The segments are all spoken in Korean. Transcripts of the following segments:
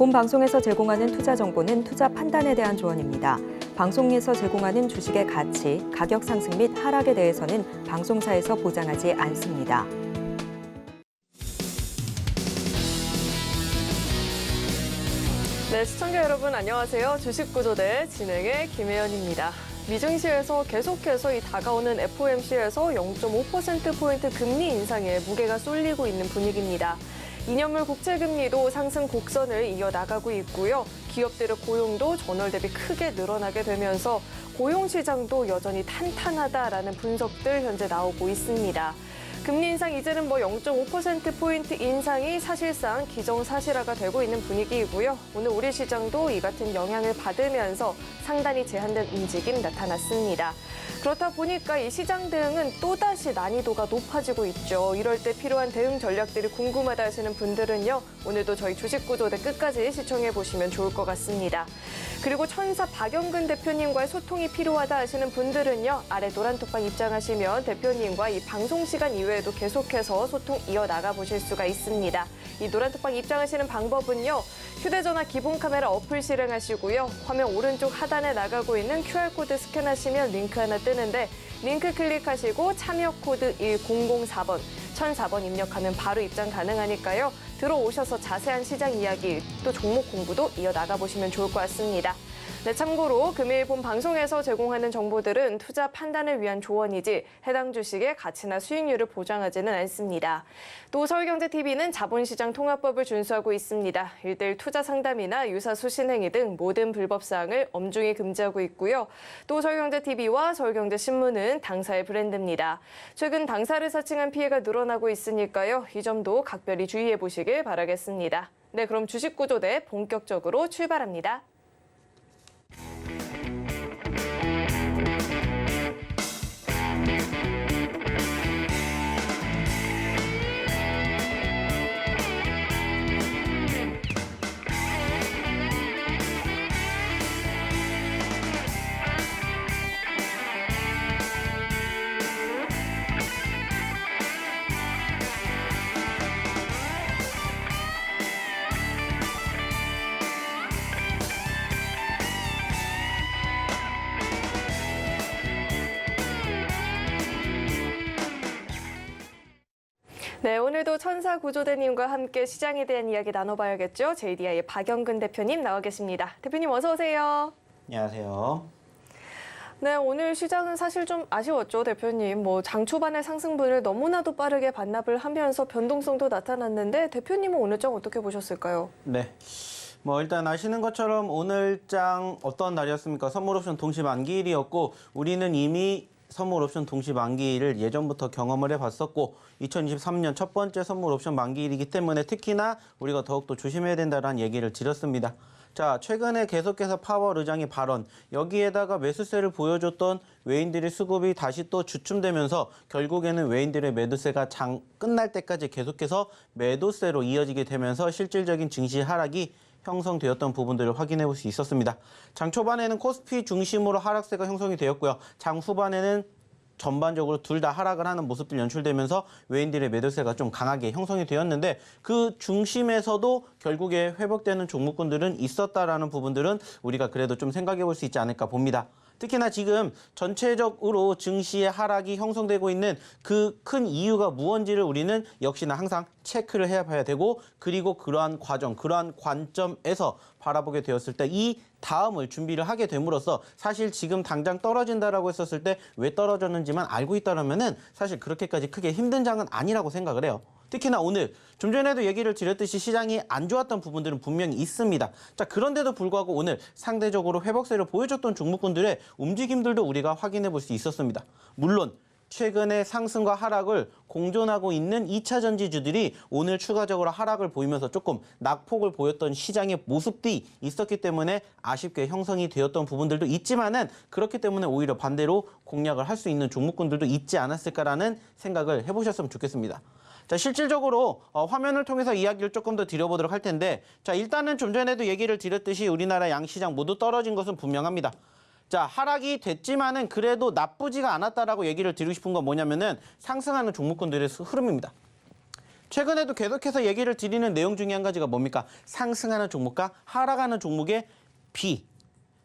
본 방송에서 제공하는 투자 정보는 투자 판단에 대한 조언입니다. 방송에서 제공하는 주식의 가치, 가격 상승 및 하락에 대해서는 방송사에서 보장하지 않습니다. 네, 시청자 여러분 안녕하세요. 주식구조대 진행의 김혜연입니다. 미증시에서 계속해서 이 다가오는 FOMC에서 0.5%포인트 금리 인상에 무게가 쏠리고 있는 분위기입니다. 2년물 국채금리도 상승 곡선을 이어나가고 있고요. 기업들의 고용도 전월 대비 크게 늘어나게 되면서 고용시장도 여전히 탄탄하다라는 분석들 현재 나오고 있습니다. 금리 인상 이제는 0.5%포인트 인상이 사실상 기정사실화가 되고 있는 분위기이고요. 오늘 우리 시장도 이 같은 영향을 받으면서 상당히 제한된 움직임 나타났습니다. 그렇다 보니까 이 시장 대응은 또다시 난이도가 높아지고 있죠. 이럴 때 필요한 대응 전략들이 궁금하다 하시는 분들은요. 오늘도 저희 주식구조대 끝까지 시청해보시면 좋을 것 같습니다. 그리고 천사 박영근 대표님과의 소통이 필요하다 하시는 분들은요. 아래 노란 톡방 입장하시면 대표님과 이 방송 시간 이외에도 계속해서 소통 이어나가 보실 수가 있습니다. 이 노란 톡방 입장하시는 방법은요. 휴대전화 기본 카메라 어플 실행하시고요. 화면 오른쪽 하단에 나가고 있는 QR코드 스캔하시면 링크 하나 뜨는데 링크 클릭하시고 참여 코드 1004번, 1004번 입력하면 바로 입장 가능하니까요. 들어오셔서 자세한 시장 이야기, 또 종목 공부도 이어나가 보시면 좋을 것 같습니다. 네, 참고로 금일 본 방송에서 제공하는 정보들은 투자 판단을 위한 조언이지 해당 주식의 가치나 수익률을 보장하지는 않습니다. 또 서울경제TV는 자본시장 통합법을 준수하고 있습니다. 1:1 투자 상담이나 유사수 신행위 등 모든 불법 사항을 엄중히 금지하고 있고요. 또 서울경제TV와 서울경제신문은 당사의 브랜드입니다. 최근 당사를 사칭한 피해가 늘어나고 있으니까요. 이 점도 각별히 주의해 보시길 바라겠습니다. 네, 그럼 주식구조대 본격적으로 출발합니다. 네, 오늘도 천사 구조대님과 함께 시장에 대한 이야기 나눠봐야겠죠. JDI의 박영근 대표님 나와 계십니다. 대표님 어서 오세요. 안녕하세요. 네, 오늘 시장은 사실 좀 아쉬웠죠, 대표님. 장 초반의 상승분을 너무나도 빠르게 반납을 하면서 변동성도 나타났는데 대표님은 오늘 장 어떻게 보셨을까요? 네. 일단 아시는 것처럼 오늘 장 어떤 날이었습니까? 선물옵션 동시 만기일이었고 우리는 이미 선물옵션 동시 만기일을 예전부터 경험을 해봤었고 2023년 첫 번째 선물옵션 만기일이기 때문에 특히나 우리가 더욱더 조심해야 된다는 얘기를 드렸습니다. 자, 최근에 계속해서 파월 의장의 발언, 여기에다가 매수세를 보여줬던 외인들의 수급이 다시 또 주춤되면서 결국에는 외인들의 매도세가 장 끝날 때까지 계속해서 매도세로 이어지게 되면서 실질적인 증시 하락이 형성되었던 부분들을 확인해 볼 수 있었습니다. 장 초반에는 코스피 중심으로 하락세가 형성이 되었고요. 장 후반에는 전반적으로 둘 다 하락을 하는 모습들 연출되면서 외인들의 매도세가 좀 강하게 형성이 되었는데 그 중심에서도 결국에 회복되는 종목군들은 있었다라는 부분들은 우리가 그래도 좀 생각해 볼 수 있지 않을까 봅니다. 특히나 지금 전체적으로 증시의 하락이 형성되고 있는 그 큰 이유가 무언지를 우리는 역시나 항상 체크를 해봐야 되고 그리고 그러한 과정, 그러한 관점에서 바라보게 되었을 때 이 다음을 준비를 하게 됨으로써 사실 지금 당장 떨어진다라고 했었을 때 왜 떨어졌는지만 알고 있다라면은 사실 그렇게까지 크게 힘든 장은 아니라고 생각을 해요. 특히나 오늘 좀 전에도 얘기를 드렸듯이 시장이 안 좋았던 부분들은 분명히 있습니다. 자, 그런데도 불구하고 오늘 상대적으로 회복세를 보여줬던 종목군들의 움직임들도 우리가 확인해 볼 수 있었습니다. 물론 최근에 상승과 하락을 공존하고 있는 2차 전지주들이 오늘 추가적으로 하락을 보이면서 조금 낙폭을 보였던 시장의 모습들이 있었기 때문에 아쉽게 형성이 되었던 부분들도 있지만은 그렇기 때문에 오히려 반대로 공략을 할 수 있는 종목군들도 있지 않았을까라는 생각을 해보셨으면 좋겠습니다. 자, 실질적으로 화면을 통해서 이야기를 조금 더 드려보도록 할 텐데, 자, 일단은 좀 전에도 얘기를 드렸듯이 우리나라 양시장 모두 떨어진 것은 분명합니다. 자, 하락이 됐지만은 그래도 나쁘지가 않았다라고 얘기를 드리고 싶은 건 뭐냐면은 상승하는 종목군들의 흐름입니다. 최근에도 계속해서 얘기를 드리는 내용 중에 한 가지가 뭡니까? 상승하는 종목과 하락하는 종목의 비.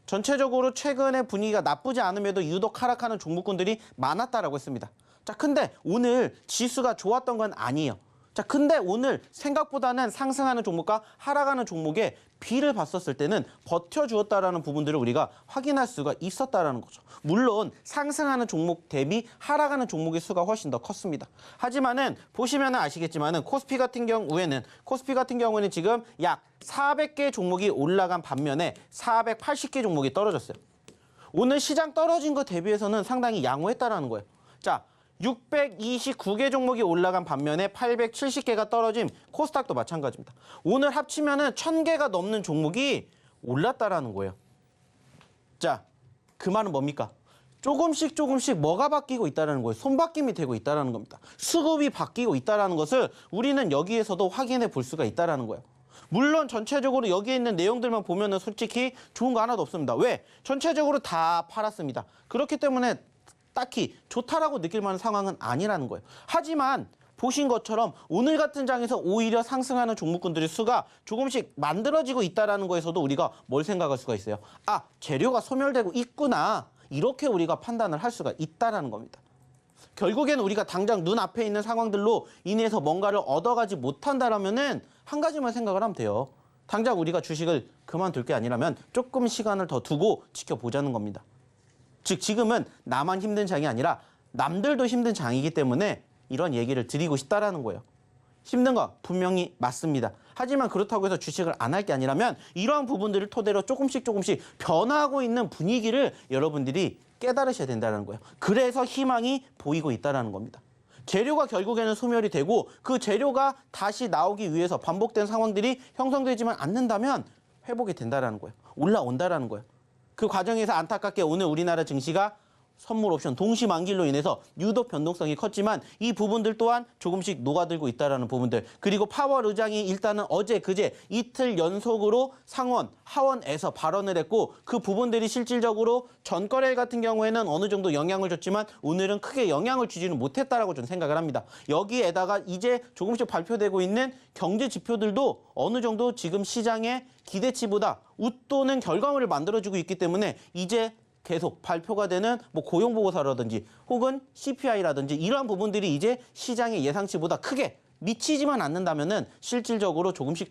전체적으로 최근에 분위기가 나쁘지 않음에도 유독 하락하는 종목군들이 많았다라고 했습니다. 자, 근데 오늘 지수가 좋았던 건 아니에요. 자, 근데 오늘 생각보다는 상승하는 종목과 하락하는 종목의 비를 봤었을 때는 버텨주었다라는 부분들을 우리가 확인할 수가 있었다라는 거죠. 물론 상승하는 종목 대비 하락하는 종목의 수가 훨씬 더 컸습니다. 하지만은 보시면 아시겠지만은 코스피 같은 경우에는 지금 약 400개 종목이 올라간 반면에 480개 종목이 떨어졌어요. 오늘 시장 떨어진 거 대비해서는 상당히 양호했다라는 거예요. 자, 629개 종목이 올라간 반면에 870개가 떨어진 코스닥도 마찬가지입니다. 오늘 합치면은 1000개가 넘는 종목이 올랐다라는 거예요. 자, 그 말은 뭡니까? 조금씩 뭐가 바뀌고 있다는 거예요. 손바뀜이 되고 있다는 겁니다. 수급이 바뀌고 있다는 것을 우리는 여기에서도 확인해 볼 수가 있다는 거예요. 물론 전체적으로 여기에 있는 내용들만 보면은 솔직히 좋은 거 하나도 없습니다. 왜? 전체적으로 다 팔았습니다. 그렇기 때문에 딱히 좋다라고 느낄 만한 상황은 아니라는 거예요. 하지만 보신 것처럼 오늘 같은 장에서 오히려 상승하는 종목군들의 수가 조금씩 만들어지고 있다는 거에서도 우리가 뭘 생각할 수가 있어요. 아, 재료가 소멸되고 있구나. 이렇게 우리가 판단을 할 수가 있다는 겁니다. 결국에는 우리가 당장 눈앞에 있는 상황들로 인해서 뭔가를 얻어가지 못한다라면은 한 가지만 생각을 하면 돼요. 당장 우리가 주식을 그만둘 게 아니라면 조금 시간을 더 두고 지켜보자는 겁니다. 즉 지금은 나만 힘든 장이 아니라 남들도 힘든 장이기 때문에 이런 얘기를 드리고 싶다라는 거예요. 힘든 거 분명히 맞습니다. 하지만 그렇다고 해서 주식을 안 할 게 아니라면 이러한 부분들을 토대로 조금씩 변화하고 있는 분위기를 여러분들이 깨달으셔야 된다는 거예요. 그래서 희망이 보이고 있다는 겁니다. 재료가 결국에는 소멸이 되고 그 재료가 다시 나오기 위해서 반복된 상황들이 형성되지만 않는다면 회복이 된다는 거예요. 올라온다는 거예요. 그 과정에서 안타깝게 오늘 우리나라 증시가 선물 옵션 동시 만기로 인해서 유독 변동성이 컸지만 이 부분들 또한 조금씩 녹아들고 있다는 부분들, 그리고 파월 의장이 일단은 어제 그제 이틀 연속으로 상원 하원에서 발언을 했고 그 부분들이 실질적으로 전거래 같은 경우에는 어느 정도 영향을 줬지만 오늘은 크게 영향을 주지는 못했다라고 저는 생각을 합니다. 여기에다가 이제 조금씩 발표되고 있는 경제 지표들도 어느 정도 지금 시장의 기대치보다 웃도는 결과물을 만들어주고 있기 때문에 이제 계속 발표가 되는 고용보고서라든지 혹은 CPI라든지 이러한 부분들이 이제 시장의 예상치보다 크게 미치지만 않는다면은 실질적으로 조금씩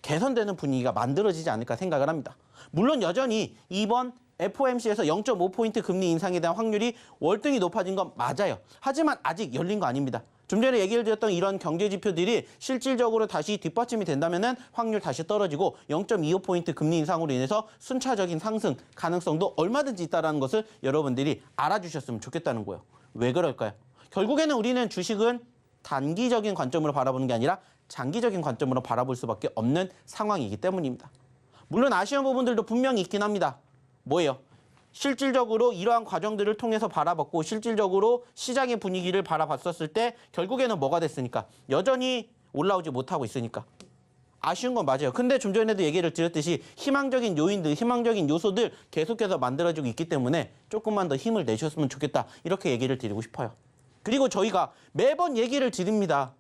개선되는 분위기가 만들어지지 않을까 생각을 합니다. 물론 여전히 이번 FOMC에서 0.5포인트 금리 인상에 대한 확률이 월등히 높아진 건 맞아요. 하지만 아직 열린 거 아닙니다. 좀 전에 얘기를 드렸던 이런 경제 지표들이 실질적으로 다시 뒷받침이 된다면은 확률 다시 떨어지고 0.25포인트 금리 인상으로 인해서 순차적인 상승 가능성도 얼마든지 있다는 것을 여러분들이 알아주셨으면 좋겠다는 거예요. 왜 그럴까요? 결국에는 우리는 주식은 단기적인 관점으로 바라보는 게 아니라 장기적인 관점으로 바라볼 수밖에 없는 상황이기 때문입니다. 물론 아쉬운 부분들도 분명히 있긴 합니다. 뭐예요? 실질적으로 이러한 과정들을 통해서 바라봤고 실질적으로 시장의 분위기를 바라봤었을 때 결국에는 뭐가 됐으니까? 여전히 올라오지 못하고 있으니까. 아쉬운 건 맞아요. 근데 좀 전에도 얘기를 드렸듯이 희망적인 요인들, 희망적인 요소들 계속해서 만들어지고 있기 때문에 조금만 더 힘을 내셨으면 좋겠다. 이렇게 얘기를 드리고 싶어요. 그리고 저희가 매번 얘기를 드립니다.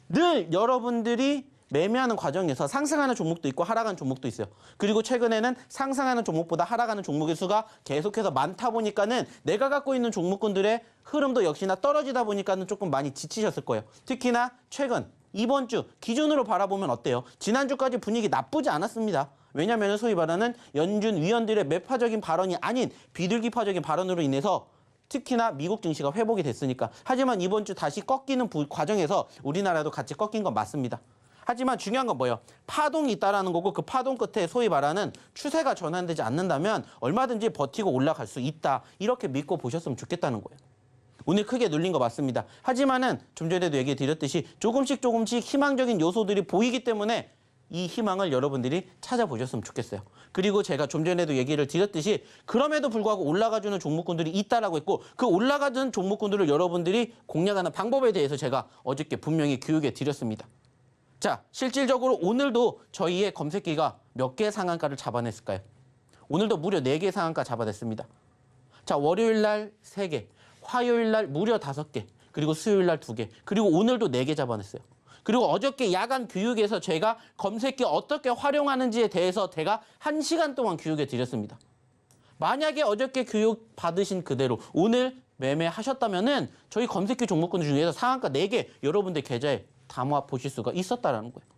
늘 여러분들이 매매하는 과정에서 상승하는 종목도 있고 하락하는 종목도 있어요. 그리고 최근에는 상승하는 종목보다 하락하는 종목의 수가 계속해서 많다 보니까는 내가 갖고 있는 종목군들의 흐름도 역시나 떨어지다 보니까는 조금 많이 지치셨을 거예요. 특히나 최근 이번 주 기준으로 바라보면 어때요? 지난주까지 분위기 나쁘지 않았습니다. 왜냐하면 소위 말하는 연준 위원들의 매파적인 발언이 아닌 비둘기파적인 발언으로 인해서 특히나 미국 증시가 회복이 됐으니까. 하지만 이번 주 다시 꺾이는 과정에서 우리나라도 같이 꺾인 건 맞습니다. 하지만 중요한 건 뭐예요? 파동이 있다라는 거고 그 파동 끝에 소위 말하는 추세가 전환되지 않는다면 얼마든지 버티고 올라갈 수 있다. 이렇게 믿고 보셨으면 좋겠다는 거예요. 오늘 크게 눌린 거 맞습니다. 하지만은 좀 전에도 얘기 드렸듯이 조금씩 희망적인 요소들이 보이기 때문에 이 희망을 여러분들이 찾아보셨으면 좋겠어요. 그리고 제가 좀 전에도 얘기를 드렸듯이 그럼에도 불구하고 올라가주는 종목군들이 있다라고 했고 그 올라가는 종목군들을 여러분들이 공략하는 방법에 대해서 제가 어저께 분명히 교육해 드렸습니다. 자, 실질적으로 오늘도 저희의 검색기가 몇 개의 상한가를 잡아냈을까요? 오늘도 무려 4개의 상한가 잡아냈습니다. 자, 월요일 날 3개, 화요일 날 무려 5개, 그리고 수요일 날 2개, 그리고 오늘도 4개 잡아냈어요. 그리고 어저께 야간 교육에서 제가 검색기 어떻게 활용하는지에 대해서 제가 1시간 동안 교육해 드렸습니다. 만약에 어저께 교육 받으신 그대로 오늘 매매하셨다면은 저희 검색기 종목군 중에서 상한가 4개 여러분들 계좌에 담아 보실 수가 있었다라는 거예요.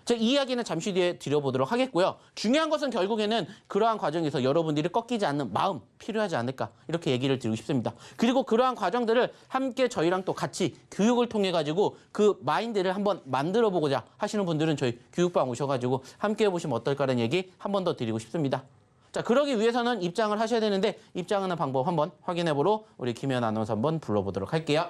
제가 이 이야기는 잠시 뒤에 드려보도록 하겠고요. 중요한 것은 결국에는 그러한 과정에서 여러분들이 꺾이지 않는 마음 필요하지 않을까 이렇게 얘기를 드리고 싶습니다. 그리고 그러한 과정들을 함께 저희랑 또 같이 교육을 통해 가지고 그 마인드를 한번 만들어 보고자 하시는 분들은 저희 교육방 오셔가지고 함께 해보시면 어떨까라는 얘기 한 번 더 드리고 싶습니다. 자, 그러기 위해서는 입장을 하셔야 되는데 입장하는 방법 한번 확인해보러 우리 김혜연 아나운서 한번 불러보도록 할게요.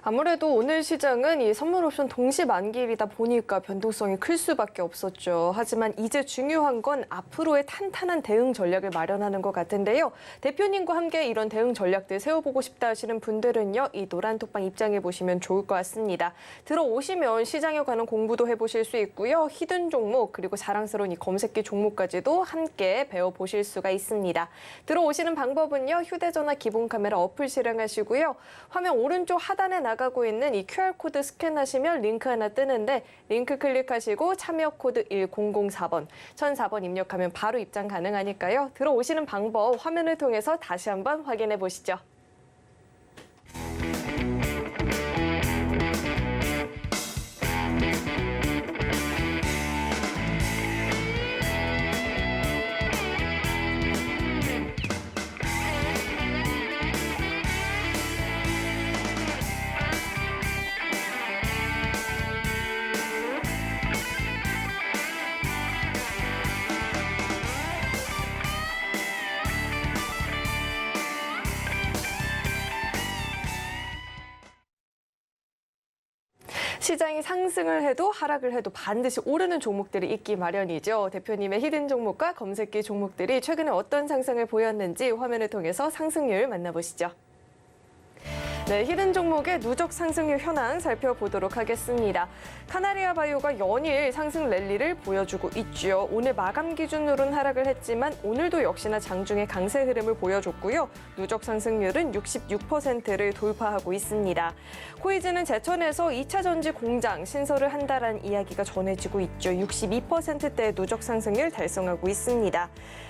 아무래도 오늘 시장은 이 선물 옵션 동시 만기일이다 보니까 변동성이 클 수밖에 없었죠. 하지만 이제 중요한 건 앞으로의 탄탄한 대응 전략을 마련하는 것 같은데요. 대표님과 함께 이런 대응 전략들 세워보고 싶다 하시는 분들은요. 이 노란톡방 입장해 보시면 좋을 것 같습니다. 들어오시면 시장에 관한 공부도 해보실 수 있고요. 히든 종목 그리고 자랑스러운 이 검색기 종목까지도 함께 배워보실 수가 있습니다. 들어오시는 방법은요. 휴대전화 기본 카메라 어플 실행하시고요. 화면 오른쪽 하단에 나가고 있는 이 QR코드 스캔하시면 링크 하나 뜨는데 링크 클릭하시고 참여 코드 1004번, 1004번 입력하면 바로 입장 가능하니까요. 들어오시는 방법 화면을 통해서 다시 한번 확인해 보시죠. 시장이 상승을 해도 하락을 해도 반드시 오르는 종목들이 있기 마련이죠. 대표님의 히든 종목과 검색기 종목들이 최근에 어떤 상승을 보였는지 화면을 통해서 상승률 만나보시죠. 네, 히든 종목의 누적 상승률 현황 살펴보도록 하겠습니다. 카나리아 바이오가 연일 상승 랠리를 보여주고 있죠. 오늘 마감 기준으로는 하락을 했지만 오늘도 역시나 장중의 강세 흐름을 보여줬고요. 누적 상승률은 66%를 돌파하고 있습니다. 코이즈는 제천에서 2차 전지 공장 신설을 한다라는 이야기가 전해지고 있죠. 62%대의 누적 상승률 달성하고 있습니다.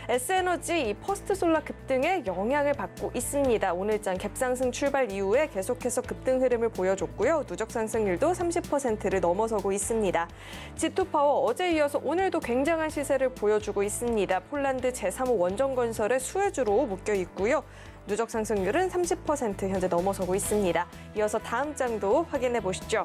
S에너지, 퍼스트솔라 급등에 영향을 받고 있습니다. 오늘장 갭상승 출발 이후에 계속해서 급등 흐름을 보여줬고요. 누적 상승률도 30%를 넘어서고 있습니다. G2파워 어제 이어서 오늘도 굉장한 시세를 보여주고 있습니다. 폴란드 제3호 원전건설의 수혜주로 묶여 있고요. 누적 상승률은 30% 현재 넘어서고 있습니다. 이어서 다음 장도 확인해 보시죠.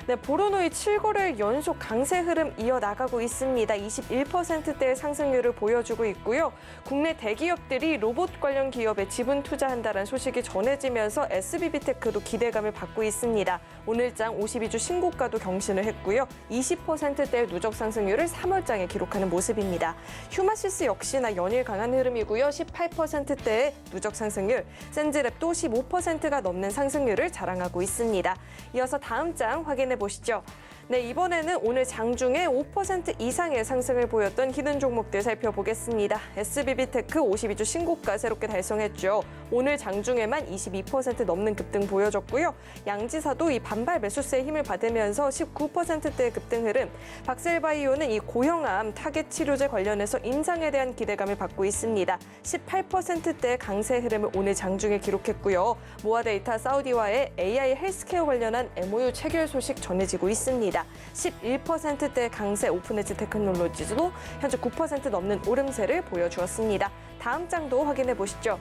네, 보로노이 7거래일 연속 강세 흐름 이어나가고 있습니다. 21%대의 상승률을 보여주고 있고요. 국내 대기업들이 로봇 관련 기업에 지분 투자한다는 소식이 전해지면서 SBB테크도 기대감을 받고 있습니다. 오늘장 52주 신고가도 경신을 했고요. 20%대의 누적 상승률을 3월장에 기록하는 모습입니다. 휴마시스 역시나 연일 강한 흐름이고요. 18%대의 누적 상승률, 센즈랩도 15%가 넘는 상승률을 자랑하고 있습니다. 이어서 다음 장 확인해 보시죠. 네, 이번에는 오늘 장중에 5% 이상의 상승을 보였던 히든 종목들 살펴보겠습니다. SBB테크 52주 신고가 새롭게 달성했죠. 오늘 장중에만 22% 넘는 급등 보여줬고요. 양지사도 이 반발 매수세의 힘을 받으면서 19%대의 급등 흐름, 박셀바이오는 이 고형암 타겟 치료제 관련해서 인상에 대한 기대감을 받고 있습니다. 18%대의 강세 흐름을 오늘 장중에 기록했고요. 모아데이터 사우디와의 AI 헬스케어 관련한 MOU 체결 소식 전해지고 있습니다. 11%대 강세 오픈에지 테크놀로지도 현재 9% 넘는 오름세를 보여주었습니다. 다음 장도 확인해 보시죠.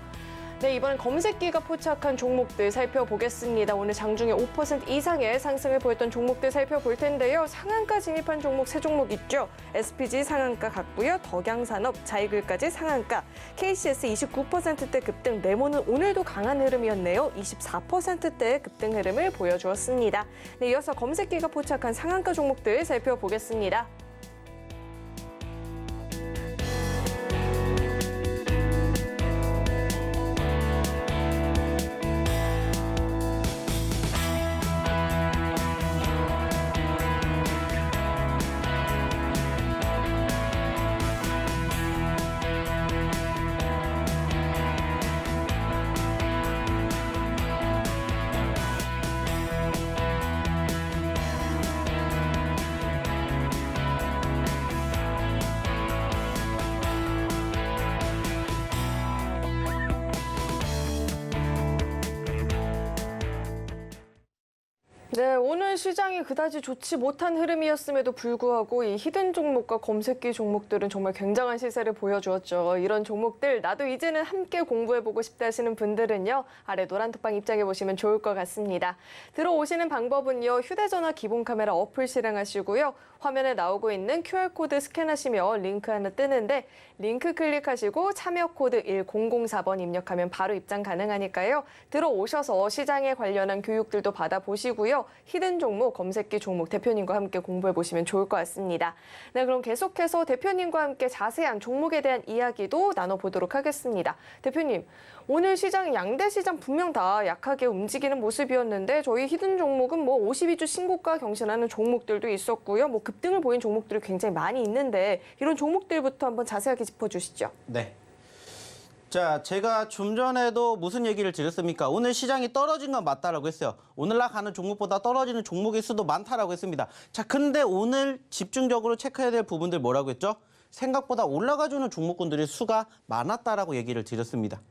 네, 이번엔 검색기가 포착한 종목들 살펴보겠습니다. 오늘 장중에 5% 이상의 상승을 보였던 종목들 살펴볼 텐데요. 상한가 진입한 종목 3종목 있죠. SPG 상한가 갔고요. 덕양산업, 자이글까지 상한가. KCS 29%대 급등, 네모는 오늘도 강한 흐름이었네요. 24%대의 급등 흐름을 보여주었습니다. 네, 이어서 검색기가 포착한 상한가 종목들 살펴보겠습니다. 네, 오늘 시장이 그다지 좋지 못한 흐름이었음에도 불구하고 이 히든 종목과 검색기 종목들은 정말 굉장한 시세를 보여주었죠. 이런 종목들 나도 이제는 함께 공부해보고 싶다 하시는 분들은요. 아래 노란 톡방 입장해보시면 좋을 것 같습니다. 들어오시는 방법은요. 휴대전화 기본 카메라 어플 실행하시고요. 화면에 나오고 있는 QR코드 스캔하시면 링크 하나 뜨는데 링크 클릭하시고 참여 코드 1004번 입력하면 바로 입장 가능하니까요. 들어오셔서 시장에 관련한 교육들도 받아보시고요. 히든 종목, 검색기 종목 대표님과 함께 공부해보시면 좋을 것 같습니다. 네, 그럼 계속해서 대표님과 함께 자세한 종목에 대한 이야기도 나눠보도록 하겠습니다. 대표님, 오늘 시장이 양대 시장 분명 다 약하게 움직이는 모습이었는데 저희 히든 종목은 뭐 52주 신고가 경신하는 종목들도 있었고요. 뭐 급등을 보인 종목들이 굉장히 많이 있는데 이런 종목들부터 한번 자세하게 짚어주시죠. 네. 자, 제가 좀 전에도 무슨 얘기를 드렸습니까? 오늘 시장이 떨어진 건 맞다라고 했어요. 오늘날 가는 종목보다 떨어지는 종목의 수도 많다라고 했습니다. 자, 근데 오늘 집중적으로 체크해야 될 부분들 뭐라고 했죠? 생각보다 올라가주는 종목군들의 수가 많았다라고 얘기를 드렸습니다.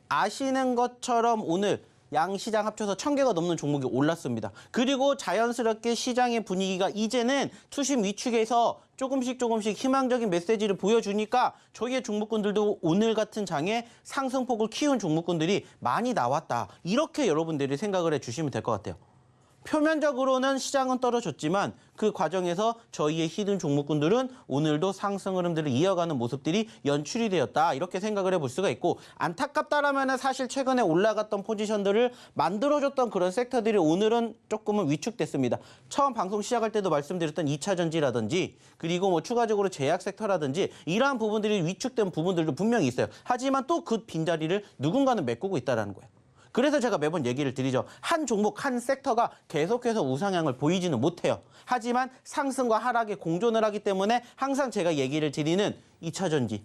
아시는 것처럼 오늘 양시장 합쳐서 1000개가 넘는 종목이 올랐습니다. 그리고 자연스럽게 시장의 분위기가 이제는 투심 위축에서 조금씩 희망적인 메시지를 보여주니까 저희의 종목군들도 오늘 같은 장에 상승폭을 키운 종목군들이 많이 나왔다. 이렇게 여러분들이 생각을 해주시면 될 것 같아요. 표면적으로는 시장은 떨어졌지만 그 과정에서 저희의 히든 종목군들은 오늘도 상승 흐름들을 이어가는 모습들이 연출이 되었다. 이렇게 생각을 해볼 수가 있고 안타깝다라면 사실 최근에 올라갔던 포지션들을 만들어줬던 그런 섹터들이 오늘은 조금은 위축됐습니다. 처음 방송 시작할 때도 말씀드렸던 2차 전지라든지 그리고 뭐 추가적으로 제약 섹터라든지 이러한 부분들이 위축된 부분들도 분명히 있어요. 하지만 또 그 빈자리를 누군가는 메꾸고 있다는 거예요. 그래서 제가 매번 얘기를 드리죠. 한 종목, 한 섹터가 계속해서 우상향을 보이지는 못해요. 하지만 상승과 하락에 공존을 하기 때문에 항상 제가 얘기를 드리는 2차 전지,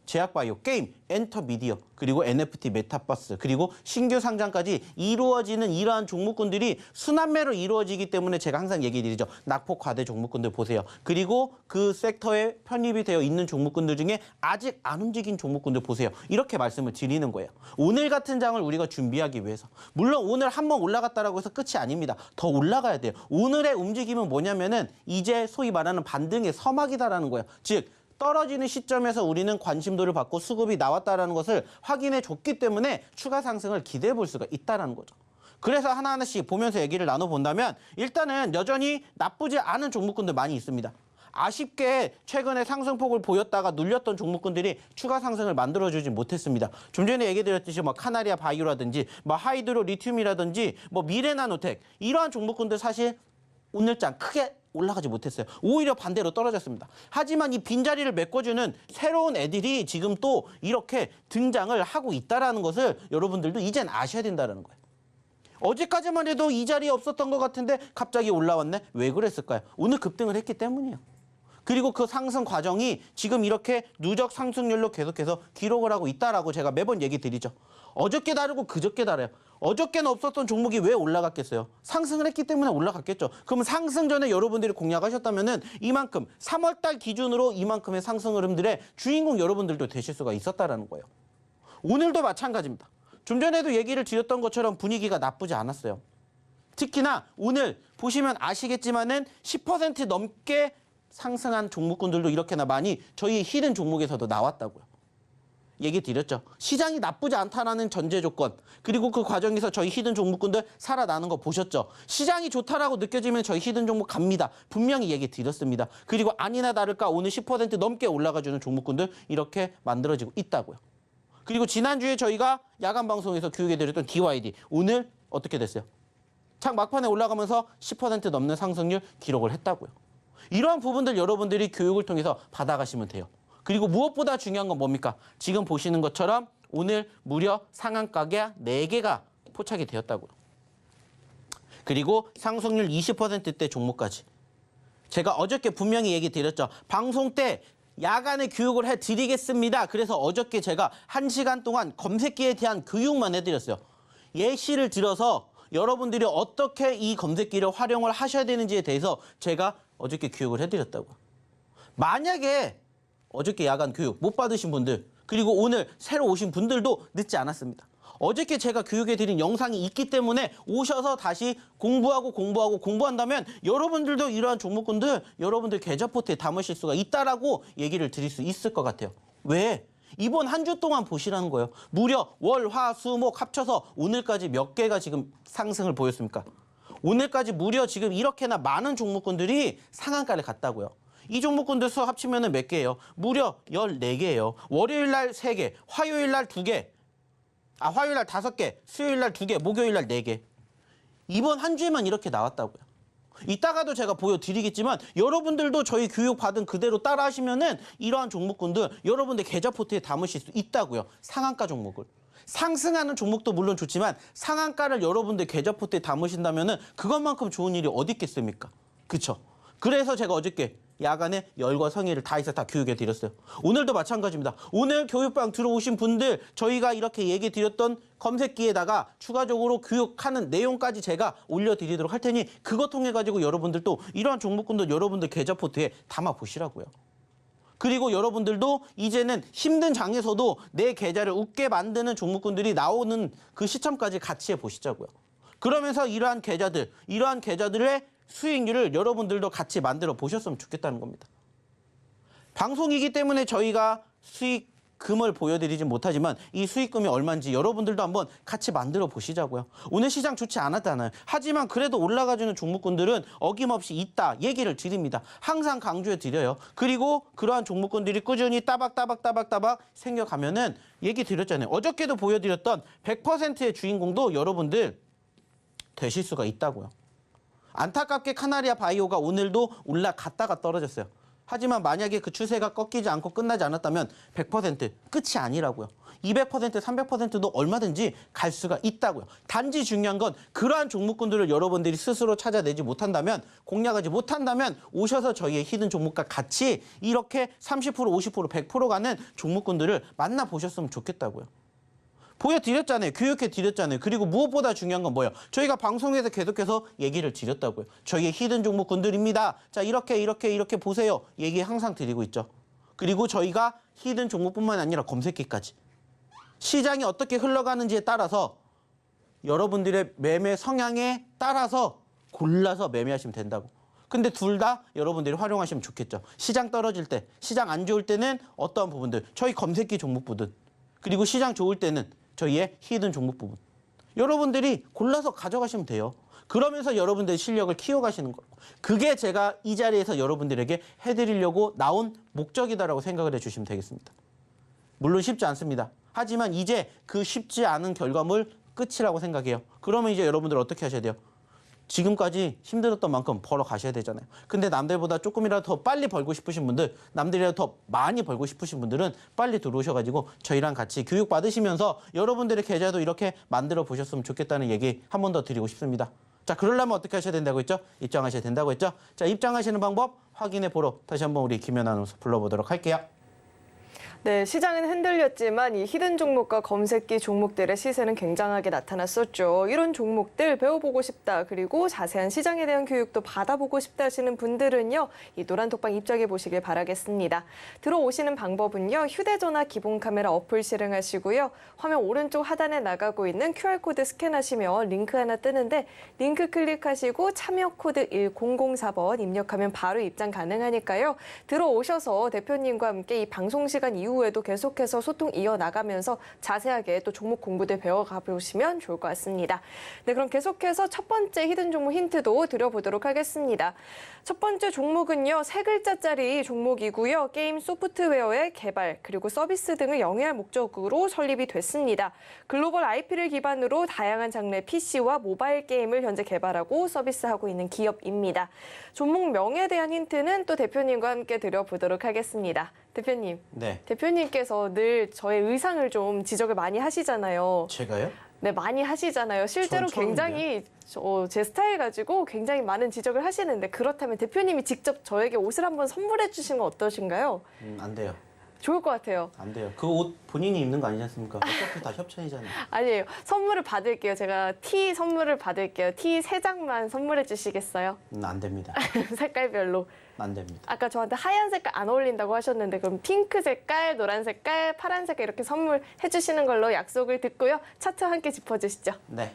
제약바이오, 게임, 엔터미디어, 그리고 NFT, 메타버스, 그리고 신규 상장까지 이루어지는 이러한 종목군들이 순환매로 이루어지기 때문에 제가 항상 얘기 드리죠. 낙폭 과대 종목군들 보세요. 그리고 그 섹터에 편입이 되어 있는 종목군들 중에 아직 안 움직인 종목군들 보세요. 이렇게 말씀을 드리는 거예요. 오늘 같은 장을 우리가 준비하기 위해서. 물론 오늘 한번 올라갔다라고 해서 끝이 아닙니다. 더 올라가야 돼요. 오늘의 움직임은 뭐냐면은 이제 소위 말하는 반등의 서막이다라는 거예요. 즉, 떨어지는 시점에서 우리는 관심도를 받고 수급이 나왔다는 것을 확인해 줬기 때문에 추가 상승을 기대해 볼 수가 있다는 거죠. 그래서 하나하나씩 보면서 얘기를 나눠본다면 일단은 여전히 나쁘지 않은 종목군들 많이 있습니다. 아쉽게 최근에 상승폭을 보였다가 눌렸던 종목군들이 추가 상승을 만들어주지 못했습니다. 좀 전에 얘기 드렸듯이 뭐 카나리아 바이오라든지 뭐 하이드로 리튬이라든지 뭐 미래나노텍 이러한 종목군들 사실 오늘장 크게 올라가지 못했어요. 오히려 반대로 떨어졌습니다. 하지만 이 빈자리를 메꿔주는 새로운 애들이 지금 또 이렇게 등장을 하고 있다는 것을 여러분들도 이젠 아셔야 된다는 거예요. 어제까지만 해도 이 자리에 없었던 것 같은데 갑자기 올라왔네? 왜 그랬을까요? 오늘 급등을 했기 때문이에요. 그리고 그 상승 과정이 지금 이렇게 누적 상승률로 계속해서 기록을 하고 있다라고 제가 매번 얘기 드리죠. 어저께 다르고 그저께 다르요. 어저께는 없었던 종목이 왜 올라갔겠어요? 상승을 했기 때문에 올라갔겠죠. 그러면 상승 전에 여러분들이 공략하셨다면은 이만큼 3월달 기준으로 이만큼의 상승 흐름들의 주인공 여러분들도 되실 수가 있었다라는 거예요. 오늘도 마찬가지입니다. 좀 전에도 얘기를 드렸던 것처럼 분위기가 나쁘지 않았어요. 특히나 오늘 보시면 아시겠지만은 10% 넘게 상승한 종목군들도 이렇게나 많이 저희 히든 종목에서도 나왔다고요. 얘기 드렸죠. 시장이 나쁘지 않다라는 전제 조건 그리고 그 과정에서 저희 히든 종목군들 살아나는 거 보셨죠. 시장이 좋다라고 느껴지면 저희 히든 종목 갑니다. 분명히 얘기 드렸습니다. 그리고 아니나 다를까 오늘 10% 넘게 올라가주는 종목군들 이렇게 만들어지고 있다고요. 그리고 지난주에 저희가 야간 방송에서 교육해드렸던 DYD 오늘 어떻게 됐어요? 창 막판에 올라가면서 10% 넘는 상승률 기록을 했다고요. 이러한 부분들 여러분들이 교육을 통해서 받아가시면 돼요. 그리고 무엇보다 중요한 건 뭡니까? 지금 보시는 것처럼 오늘 무려 상한가가 4개가 포착이 되었다고요. 그리고 상승률 20%대 종목까지. 제가 어저께 분명히 얘기 드렸죠. 방송 때 야간에 교육을 해드리겠습니다. 그래서 어저께 제가 1시간 동안 검색기에 대한 교육만 해드렸어요. 예시를 들어서 여러분들이 어떻게 이 검색기를 활용을 하셔야 되는지에 대해서 제가 어저께 교육을 해드렸다고요. 만약에 어저께 야간 교육 못 받으신 분들 그리고 오늘 새로 오신 분들도 늦지 않았습니다. 어저께 제가 교육해드린 영상이 있기 때문에 오셔서 다시 공부한다면 여러분들도 이러한 종목군들 여러분들 계좌 포트에 담으실 수가 있다라고 얘기를 드릴 수 있을 것 같아요. 왜? 이번 한 주 동안 보시라는 거예요. 무려 월, 화, 수, 목 합쳐서 오늘까지 몇 개가 지금 상승을 보였습니까? 오늘까지 무려 지금 이렇게나 많은 종목군들이 상한가를 갔다고요. 이 종목군들 수 합치면 몇 개예요? 무려 14개예요. 월요일 날 3개, 화요일 날 2개, 화요일 날 5개, 수요일 날 2개, 목요일 날 4개. 이번 한 주에만 이렇게 나왔다고요. 이따가도 제가 보여드리겠지만 여러분들도 저희 교육 받은 그대로 따라 하시면은 이러한 종목군들 여러분들 계좌 포트에 담으실 수 있다고요. 상한가 종목을. 상승하는 종목도 물론 좋지만 상한가를 여러분들 계좌 포트에 담으신다면은 그것만큼 좋은 일이 어디 있겠습니까? 그렇죠? 그래서 제가 어저께 야간에 열과 성의를 다해서 다 교육해 드렸어요. 오늘도 마찬가지입니다. 오늘 교육방 들어오신 분들 저희가 이렇게 얘기 드렸던 검색기에다가 추가적으로 교육하는 내용까지 제가 올려드리도록 할 테니 그거 통해 가지고 여러분들도 이러한 종목군들 여러분들 계좌 포트에 담아 보시라고요. 그리고 여러분들도 이제는 힘든 장에서도 내 계좌를 웃게 만드는 종목군들이 나오는 그 시점까지 같이 해보시자고요. 그러면서 이러한 계좌들의 수익률을 여러분들도 같이 만들어 보셨으면 좋겠다는 겁니다. 방송이기 때문에 저희가 수익금을 보여드리진 못하지만 이 수익금이 얼마인지 여러분들도 한번 같이 만들어 보시자고요. 오늘 시장 좋지 않았잖아요. 하지만 그래도 올라가주는 종목군들은 어김없이 있다 얘기를 드립니다. 항상 강조해 드려요. 그리고 그러한 종목군들이 꾸준히 따박따박 생겨가면은 얘기 드렸잖아요. 어저께도 보여드렸던 100%의 주인공도 여러분들 되실 수가 있다고요. 안타깝게 카나리아 바이오가 오늘도 올라갔다가 떨어졌어요. 하지만 만약에 그 추세가 꺾이지 않고 끝나지 않았다면 100% 끝이 아니라고요. 200%, 300%도 얼마든지 갈 수가 있다고요. 단지 중요한 건 그러한 종목군들을 여러분들이 스스로 찾아내지 못한다면, 공략하지 못한다면 오셔서 저희의 히든 종목과 같이 이렇게 30%, 50%, 100% 가는 종목군들을 만나보셨으면 좋겠다고요. 보여드렸잖아요. 교육해드렸잖아요. 그리고 무엇보다 중요한 건 뭐예요? 저희가 방송에서 계속해서 얘기를 드렸다고요. 저희의 히든 종목군들입니다. 자, 이렇게 보세요. 얘기 항상 드리고 있죠. 그리고 저희가 히든 종목뿐만 아니라 검색기까지. 시장이 어떻게 흘러가는지에 따라서 여러분들의 매매 성향에 따라서 골라서 매매하시면 된다고. 근데 둘 다 여러분들이 활용하시면 좋겠죠. 시장 떨어질 때, 시장 안 좋을 때는 어떠한 부분들, 저희 검색기 종목 부분, 그리고 시장 좋을 때는 저희의 히든 종목 부분. 여러분들이 골라서 가져가시면 돼요. 그러면서 여러분들의 실력을 키워가시는 거고. 그게 제가 이 자리에서 여러분들에게 해드리려고 나온 목적이다라고 생각을 해주시면 되겠습니다. 물론 쉽지 않습니다. 하지만 이제 그 쉽지 않은 결과물 끝이라고 생각해요. 그러면 이제 여러분들 어떻게 하셔야 돼요? 지금까지 힘들었던 만큼 벌어 가셔야 되잖아요. 근데 남들보다 조금이라도 더 빨리 벌고 싶으신 분들, 남들이라도 더 많이 벌고 싶으신 분들은 빨리 들어오셔가지고 저희랑 같이 교육 받으시면서 여러분들의 계좌도 이렇게 만들어 보셨으면 좋겠다는 얘기 한 번 더 드리고 싶습니다. 자, 그러려면 어떻게 하셔야 된다고 했죠? 입장하셔야 된다고 했죠? 자, 입장하시는 방법 확인해 보러 다시 한번 우리 김연아 아나운서 불러보도록 할게요. 네, 시장은 흔들렸지만 이 히든 종목과 검색기 종목들의 시세는 굉장하게 나타났었죠. 이런 종목들 배워보고 싶다, 그리고 자세한 시장에 대한 교육도 받아보고 싶다 하시는 분들은요, 이 노란톡방 입장해 보시길 바라겠습니다. 들어오시는 방법은요, 휴대전화 기본 카메라 어플 실행하시고요. 화면 오른쪽 하단에 나가고 있는 QR코드 스캔하시면 링크 하나 뜨는데 링크 클릭하시고 참여 코드 1004번 입력하면 바로 입장 가능하니까요. 들어오셔서 대표님과 함께 이 방송 시간 이후에도 계속해서 소통 이어나가면서 자세하게 또 종목 공부들 배워가 보시면 좋을 것 같습니다. 네, 그럼 계속해서 첫 번째 히든 종목 힌트도 드려보도록 하겠습니다. 첫 번째 종목은요, 3글자짜리 종목이고요. 게임 소프트웨어의 개발 그리고 서비스 등을 영위할 목적으로 설립이 됐습니다. 글로벌 IP를 기반으로 다양한 장르의 PC와 모바일 게임을 현재 개발하고 서비스하고 있는 기업입니다. 종목명에 대한 힌트는 또 대표님과 함께 드려보도록 하겠습니다. 대표님, 네. 대표님께서 늘 저의 의상을 좀 지적을 많이 하시잖아요. 제가요? 네, 많이 하시잖아요. 실제로 전 굉장히 제 스타일 가지고 굉장히 많은 지적을 하시는데, 그렇다면 대표님이 직접 저에게 옷을 한번 선물해 주시면 어떠신가요? 안 돼요. 좋을 것 같아요. 안 돼요. 그 옷 본인이 입는 거 아니지 않습니까? 어차피 다 협찬이잖아요. 아니에요. 선물을 받을게요. 제가 티 선물을 받을게요. 티 3장만 선물해 주시겠어요? 안 됩니다. 색깔별로. 안 됩니다. 아까 저한테 하얀 색깔 안 어울린다고 하셨는데 그럼 핑크 색깔, 노란 색깔, 파란 색깔 이렇게 선물해 주시는 걸로 약속을 듣고요. 차트 함께 짚어주시죠. 네.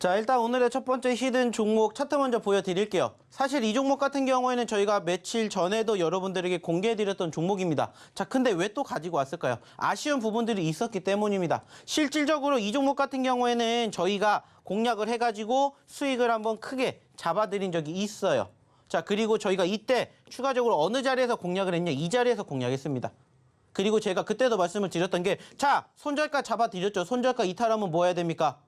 자, 일단 오늘의 첫 번째 히든 종목 차트 먼저 보여드릴게요. 사실 이 종목 같은 경우에는 저희가 며칠 전에도 여러분들에게 공개해드렸던 종목입니다. 자, 근데 왜 또 가지고 왔을까요? 아쉬운 부분들이 있었기 때문입니다. 실질적으로 이 종목 같은 경우에는 저희가 공략을 해가지고 수익을 한번 크게 잡아드린 적이 있어요. 자, 그리고 저희가 이때 추가적으로 어느 자리에서 공략을 했냐? 이 자리에서 공략했습니다. 그리고 제가 그때도 말씀을 드렸던 게, 자, 손절가 잡아드렸죠. 손절가 이탈하면 뭐 해야 됩니까?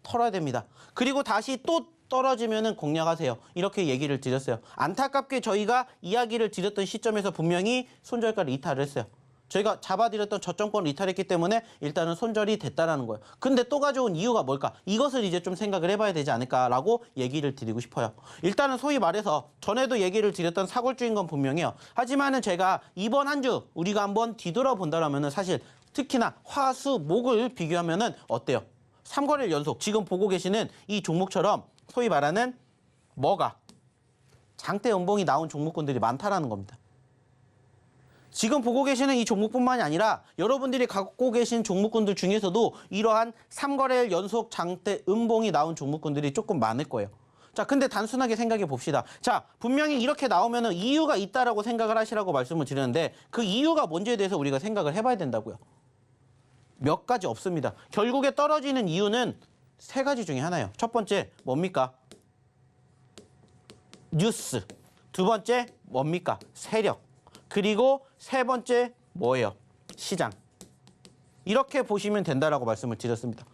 털어야 됩니다. 그리고 다시 또 떨어지면은 공략하세요. 이렇게 얘기를 드렸어요. 안타깝게 저희가 이야기를 드렸던 시점에서 분명히 손절가를 이탈을 했어요. 저희가 잡아드렸던 저점권을 이탈했기 때문에 일단은 손절이 됐다라는 거예요. 근데 또 가져온 이유가 뭘까? 이것을 이제 좀 생각을 해봐야 되지 않을까라고 얘기를 드리고 싶어요. 일단은 소위 말해서 전에도 얘기를 드렸던 사골주인 건 분명해요. 하지만은 제가 이번 한 주 우리가 한번 뒤돌아본다라면은 사실 특히나 화, 수, 목을 비교하면은 어때요? 3거래일 연속 지금 보고 계시는 이 종목처럼 소위 말하는 뭐가 장대 연봉이 나온 종목군들이 많다라는 겁니다. 지금 보고 계시는 이 종목뿐만이 아니라 여러분들이 갖고 계신 종목군들 중에서도 이러한 3거래일 연속 장대 음봉이 나온 종목군들이 조금 많을 거예요. 자, 근데 단순하게 생각해 봅시다. 자, 분명히 이렇게 나오면은 이유가 있다라고 생각을 하시라고 말씀을 드렸는데 그 이유가 뭔지에 대해서 우리가 생각을 해봐야 된다고요. 몇 가지 없습니다. 결국에 떨어지는 이유는 3가지 중에 하나예요. 첫 번째 뭡니까? 뉴스. 두 번째 뭡니까? 세력. 그리고 세 번째 뭐예요? 시장. 이렇게 보시면 된다라고 말씀을 드렸습니다.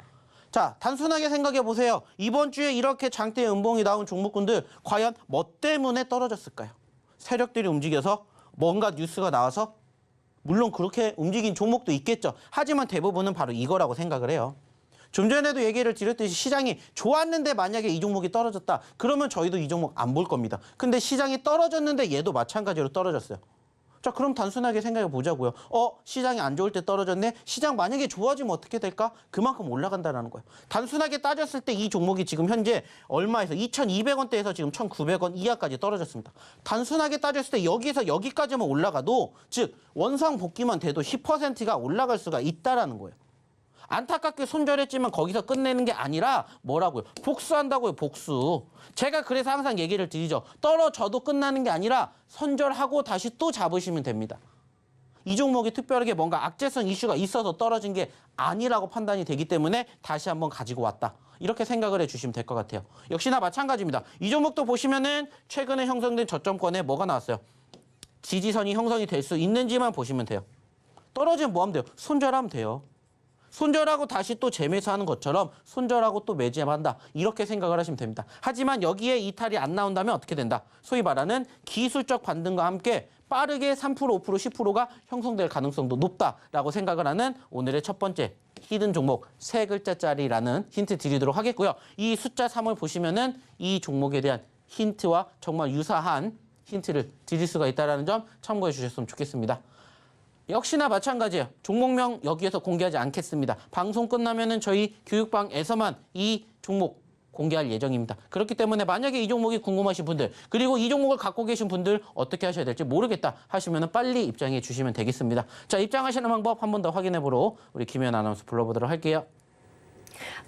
자, 단순하게 생각해 보세요. 이번 주에 이렇게 장대 음봉이 나온 종목군들 과연 뭐 때문에 떨어졌을까요? 세력들이 움직여서 뭔가 뉴스가 나와서 물론 그렇게 움직인 종목도 있겠죠. 하지만 대부분은 바로 이거라고 생각을 해요. 좀 전에도 얘기를 드렸듯이 시장이 좋았는데 만약에 이 종목이 떨어졌다. 그러면 저희도 이 종목 안 볼 겁니다. 근데 시장이 떨어졌는데 얘도 마찬가지로 떨어졌어요. 자, 그럼 단순하게 생각해 보자고요. 시장이 안 좋을 때 떨어졌네. 시장 만약에 좋아지면 어떻게 될까? 그만큼 올라간다는 거예요. 단순하게 따졌을 때 이 종목이 지금 현재 얼마에서 2,200원대에서 지금 1,900원 이하까지 떨어졌습니다. 단순하게 따졌을 때 여기서 여기까지만 올라가도 즉 원상 복귀만 돼도 10%가 올라갈 수가 있다라는 거예요. 안타깝게 손절했지만 거기서 끝내는 게 아니라 뭐라고요? 복수한다고요, 복수. 제가 그래서 항상 얘기를 드리죠. 떨어져도 끝나는 게 아니라 손절하고 다시 또 잡으시면 됩니다. 이 종목이 특별하게 뭔가 악재성 이슈가 있어서 떨어진 게 아니라고 판단이 되기 때문에 다시 한번 가지고 왔다. 이렇게 생각을 해주시면 될 것 같아요. 역시나 마찬가지입니다. 이 종목도 보시면은 최근에 형성된 저점권에 뭐가 나왔어요? 지지선이 형성이 될 수 있는지만 보시면 돼요. 떨어지면 뭐 하면 돼요? 손절하면 돼요. 손절하고 다시 또 재매수하는 것처럼 손절하고 또 매집한다. 이렇게 생각을 하시면 됩니다. 하지만 여기에 이탈이 안 나온다면 어떻게 된다? 소위 말하는 기술적 반등과 함께 빠르게 3%, 5%, 10%가 형성될 가능성도 높다라고 생각을 하는 오늘의 첫 번째 히든 종목 3글자짜리라는 힌트 드리도록 하겠고요. 이 숫자 3을 보시면은 이 종목에 대한 힌트와 정말 유사한 힌트를 드릴 수가 있다는 점 참고해 주셨으면 좋겠습니다. 역시나 마찬가지예요. 종목명 여기에서 공개하지 않겠습니다. 방송 끝나면은 저희 교육방에서만 이 종목 공개할 예정입니다. 그렇기 때문에 만약에 이 종목이 궁금하신 분들 그리고 이 종목을 갖고 계신 분들 어떻게 하셔야 될지 모르겠다 하시면 빨리 입장해 주시면 되겠습니다. 자, 입장하시는 방법 한 번 더 확인해 보러 우리 김혜연 아나운서 불러보도록 할게요.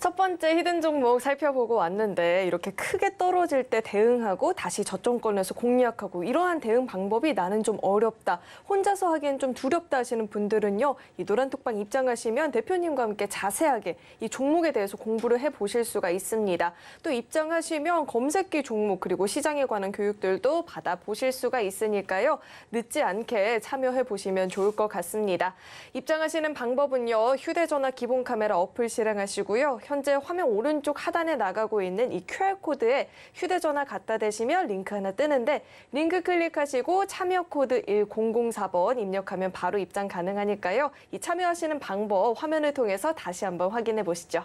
첫 번째 히든 종목 살펴보고 왔는데 이렇게 크게 떨어질 때 대응하고 다시 저점권에서 공략하고 이러한 대응 방법이 나는 좀 어렵다. 혼자서 하기엔 좀 두렵다 하시는 분들은요. 이 노란톡방 입장하시면 대표님과 함께 자세하게 이 종목에 대해서 공부를 해보실 수가 있습니다. 또 입장하시면 검색기 종목 그리고 시장에 관한 교육들도 받아보실 수가 있으니까요. 늦지 않게 참여해보시면 좋을 것 같습니다. 입장하시는 방법은요. 휴대전화 기본 카메라 어플 실행하시고요. 현재 화면 오른쪽 하단에 나가고 있는 이 QR코드에 휴대전화 갖다 대시면 링크 하나 뜨는데 링크 클릭하시고 참여 코드 1004번 입력하면 바로 입장 가능하니까요. 이 참여하시는 방법 화면을 통해서 다시 한번 확인해 보시죠.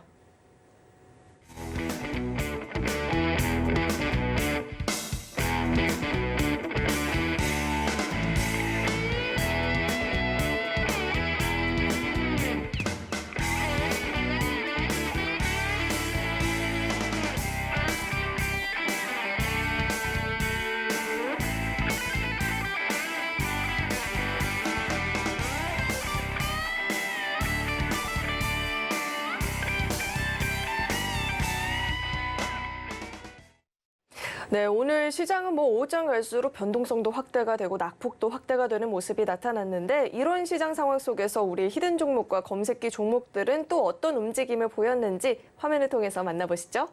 네, 오늘 시장은 오장 갈수록 변동성도 확대가 되고 낙폭도 확대가 되는 모습이 나타났는데 이런 시장 상황 속에서 우리 히든 종목과 검색기 종목들은 또 어떤 움직임을 보였는지 화면을 통해서 만나보시죠.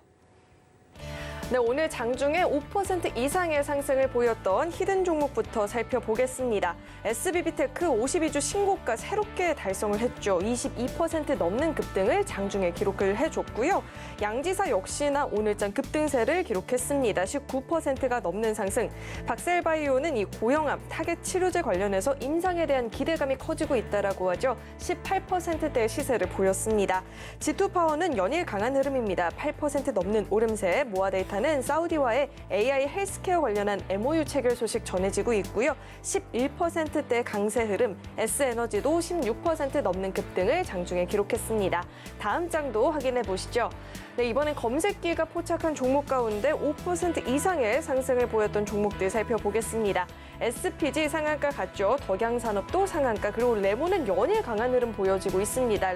네, 오늘 장중에 5% 이상의 상승을 보였던 히든 종목부터 살펴보겠습니다. SBB테크 52주 신고가 새롭게 달성을 했죠. 22% 넘는 급등을 장중에 기록을 해줬고요. 양지사 역시나 오늘장 급등세를 기록했습니다. 19%가 넘는 상승. 박셀바이오는 이 고형암, 타겟 치료제 관련해서 임상에 대한 기대감이 커지고 있다라고 하죠. 18%대의 시세를 보였습니다. G2파워는 연일 강한 흐름입니다. 8% 넘는 오름세. 모아데이터는 사우디와의 AI 헬스케어 관련한 MOU 체결 소식 전해지고 있고요. 11%대 강세 흐름, S에너지도 16% 넘는 급등을 장중에 기록했습니다. 다음 장도 확인해 보시죠. 네, 이번엔 검색기가 포착한 종목 가운데 5% 이상의 상승을 보였던 종목들 살펴보겠습니다. SPG 상한가 갔죠. 덕양산업도 상한가, 그리고 레몬은 연일 강한 흐름 보여지고 있습니다.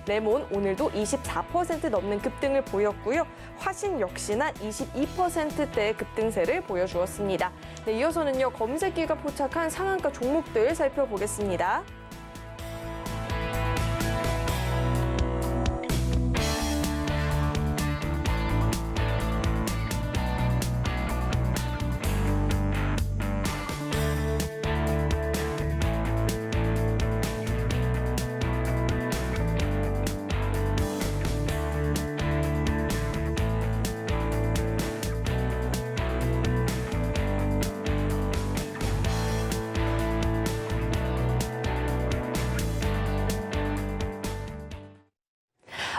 레몬 오늘도 24% 넘는 급등을 보였고요. 화신 역시나 22%대의 급등세를 보여주었습니다. 네, 이어서는요, 검색기가 포착한 상한가 종목들 살펴보겠습니다.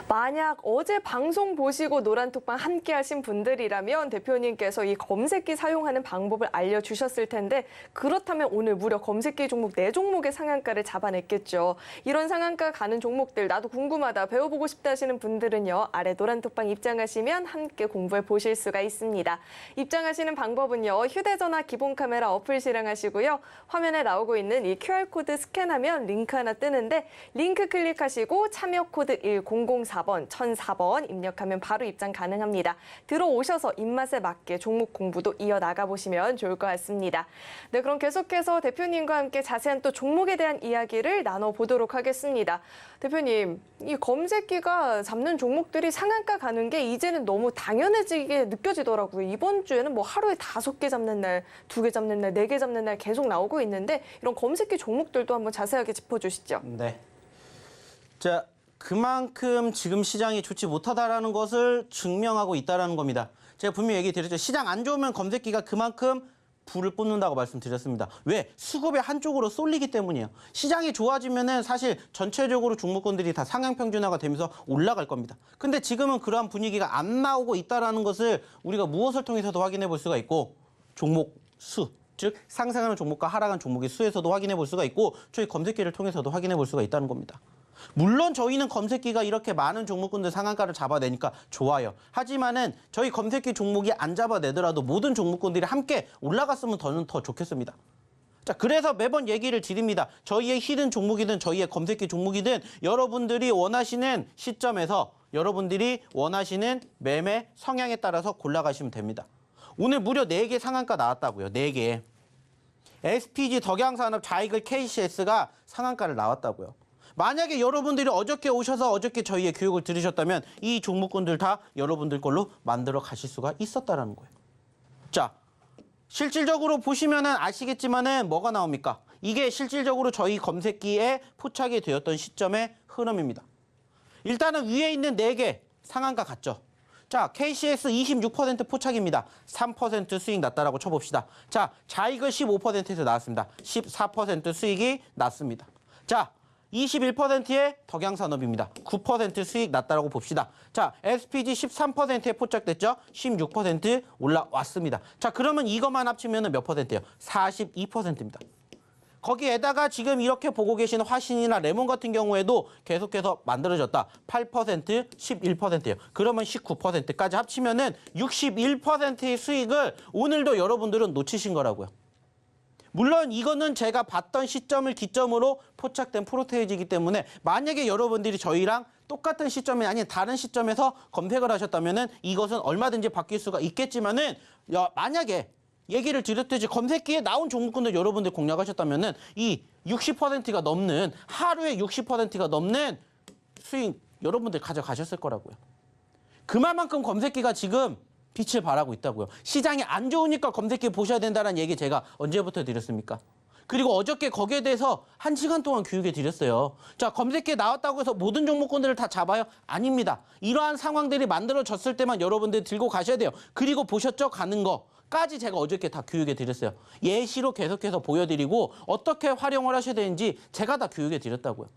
만약 어제 방송 보시고 노란톡방 함께 하신 분들이라면 대표님께서 이 검색기 사용하는 방법을 알려주셨을 텐데, 그렇다면 오늘 무려 검색기 종목 4종목의 상한가를 잡아냈겠죠. 이런 상한가 가는 종목들 나도 궁금하다, 배워보고 싶다 하시는 분들은요, 아래 노란톡방 입장하시면 함께 공부해 보실 수가 있습니다. 입장하시는 방법은요, 휴대전화 기본 카메라 어플 실행하시고요. 화면에 나오고 있는 이 QR코드 스캔하면 링크 하나 뜨는데 링크 클릭하시고 참여 코드 1004번, 1004번 입력하면 바로 입장 가능합니다. 들어오셔서 입맛에 맞게 종목 공부도 이어나가 보시면 좋을 것 같습니다. 네, 그럼 계속해서 대표님과 함께 자세한 또 종목에 대한 이야기를 나눠보도록 하겠습니다. 대표님, 이 검색기가 잡는 종목들이 상한가 가는 게 이제는 너무 당연해지게 느껴지더라고요. 이번 주에는 하루에 5개 잡는 날, 2개 잡는 날, 4개 잡는 날 계속 나오고 있는데 이런 검색기 종목들도 한번 자세하게 짚어주시죠. 네. 자, 그만큼 지금 시장이 좋지 못하다라는 것을 증명하고 있다는 겁니다. 제가 분명히 얘기 드렸죠. 시장 안 좋으면 검색기가 그만큼 불을 뿜는다고 말씀드렸습니다. 왜? 수급의 한쪽으로 쏠리기 때문이에요. 시장이 좋아지면은 사실 전체적으로 종목군들이 다 상향 평준화가 되면서 올라갈 겁니다. 근데 지금은 그러한 분위기가 안 나오고 있다는 것을 우리가 무엇을 통해서도 확인해 볼 수가 있고, 종목 수, 즉 상승하는 종목과 하락한 종목의 수에서도 확인해 볼 수가 있고, 저희 검색기를 통해서도 확인해 볼 수가 있다는 겁니다. 물론 저희는 검색기가 이렇게 많은 종목군들 상한가를 잡아내니까 좋아요. 하지만은 저희 검색기 종목이 안 잡아내더라도 모든 종목군들이 함께 올라갔으면 저는 더 좋겠습니다. 자, 그래서 매번 얘기를 드립니다. 저희의 히든 종목이든 저희의 검색기 종목이든 여러분들이 원하시는 시점에서 여러분들이 원하시는 매매 성향에 따라서 골라가시면 됩니다. 오늘 무려 4개 상한가 나왔다고요. 4개. SPG, 덕양산업, 자이글, KCS가 상한가를 나왔다고요. 만약에 여러분들이 어저께 오셔서 어저께 저희의 교육을 들으셨다면 이 종목군들 다 여러분들 걸로 만들어 가실 수가 있었다라는 거예요. 자, 실질적으로 보시면은 아시겠지만은 뭐가 나옵니까? 이게 실질적으로 저희 검색기에 포착이 되었던 시점의 흐름입니다. 일단은 위에 있는 4개 상한가 같죠? 자, KCS 26% 포착입니다. 3% 수익 났다라고 쳐봅시다. 자, 자이글 15%에서 나왔습니다. 14% 수익이 났습니다. 자, 21%의 덕양산업입니다. 9% 수익 났다라고 봅시다. 자, SPG 13%에 포착됐죠? 16% 올라왔습니다. 자, 그러면 이것만 합치면 몇 %예요? 42%입니다. 거기에다가 지금 이렇게 보고 계시는 화신이나 레몬 같은 경우에도 계속해서 만들어졌다. 8%, 11%예요. 그러면 19%까지 합치면은 61%의 수익을 오늘도 여러분들은 놓치신 거라고요. 물론 이거는 제가 봤던 시점을 기점으로 포착된 프로테이지이기 때문에 만약에 여러분들이 저희랑 똑같은 시점이 아닌 다른 시점에서 검색을 하셨다면은 이것은 얼마든지 바뀔 수가 있겠지만은 만약에 얘기를 드렸듯이 검색기에 나온 종목군들 여러분들 공략하셨다면은 이 60%가 넘는 하루에 60%가 넘는 수익 여러분들 가져가셨을 거라고요. 그만큼 검색기가 지금 빛을 발하고 있다고요. 시장이 안 좋으니까 검색기 보셔야 된다는 얘기 제가 언제부터 드렸습니까? 그리고 어저께 거기에 대해서 1시간 동안 교육해 드렸어요. 자, 검색기에 나왔다고 해서 모든 종목군들을 다 잡아요? 아닙니다. 이러한 상황들이 만들어졌을 때만 여러분들 들고 가셔야 돼요. 그리고 보셨죠? 가는 거까지 제가 어저께 다 교육해 드렸어요. 예시로 계속해서 보여드리고 어떻게 활용을 하셔야 되는지 제가 다 교육해 드렸다고요.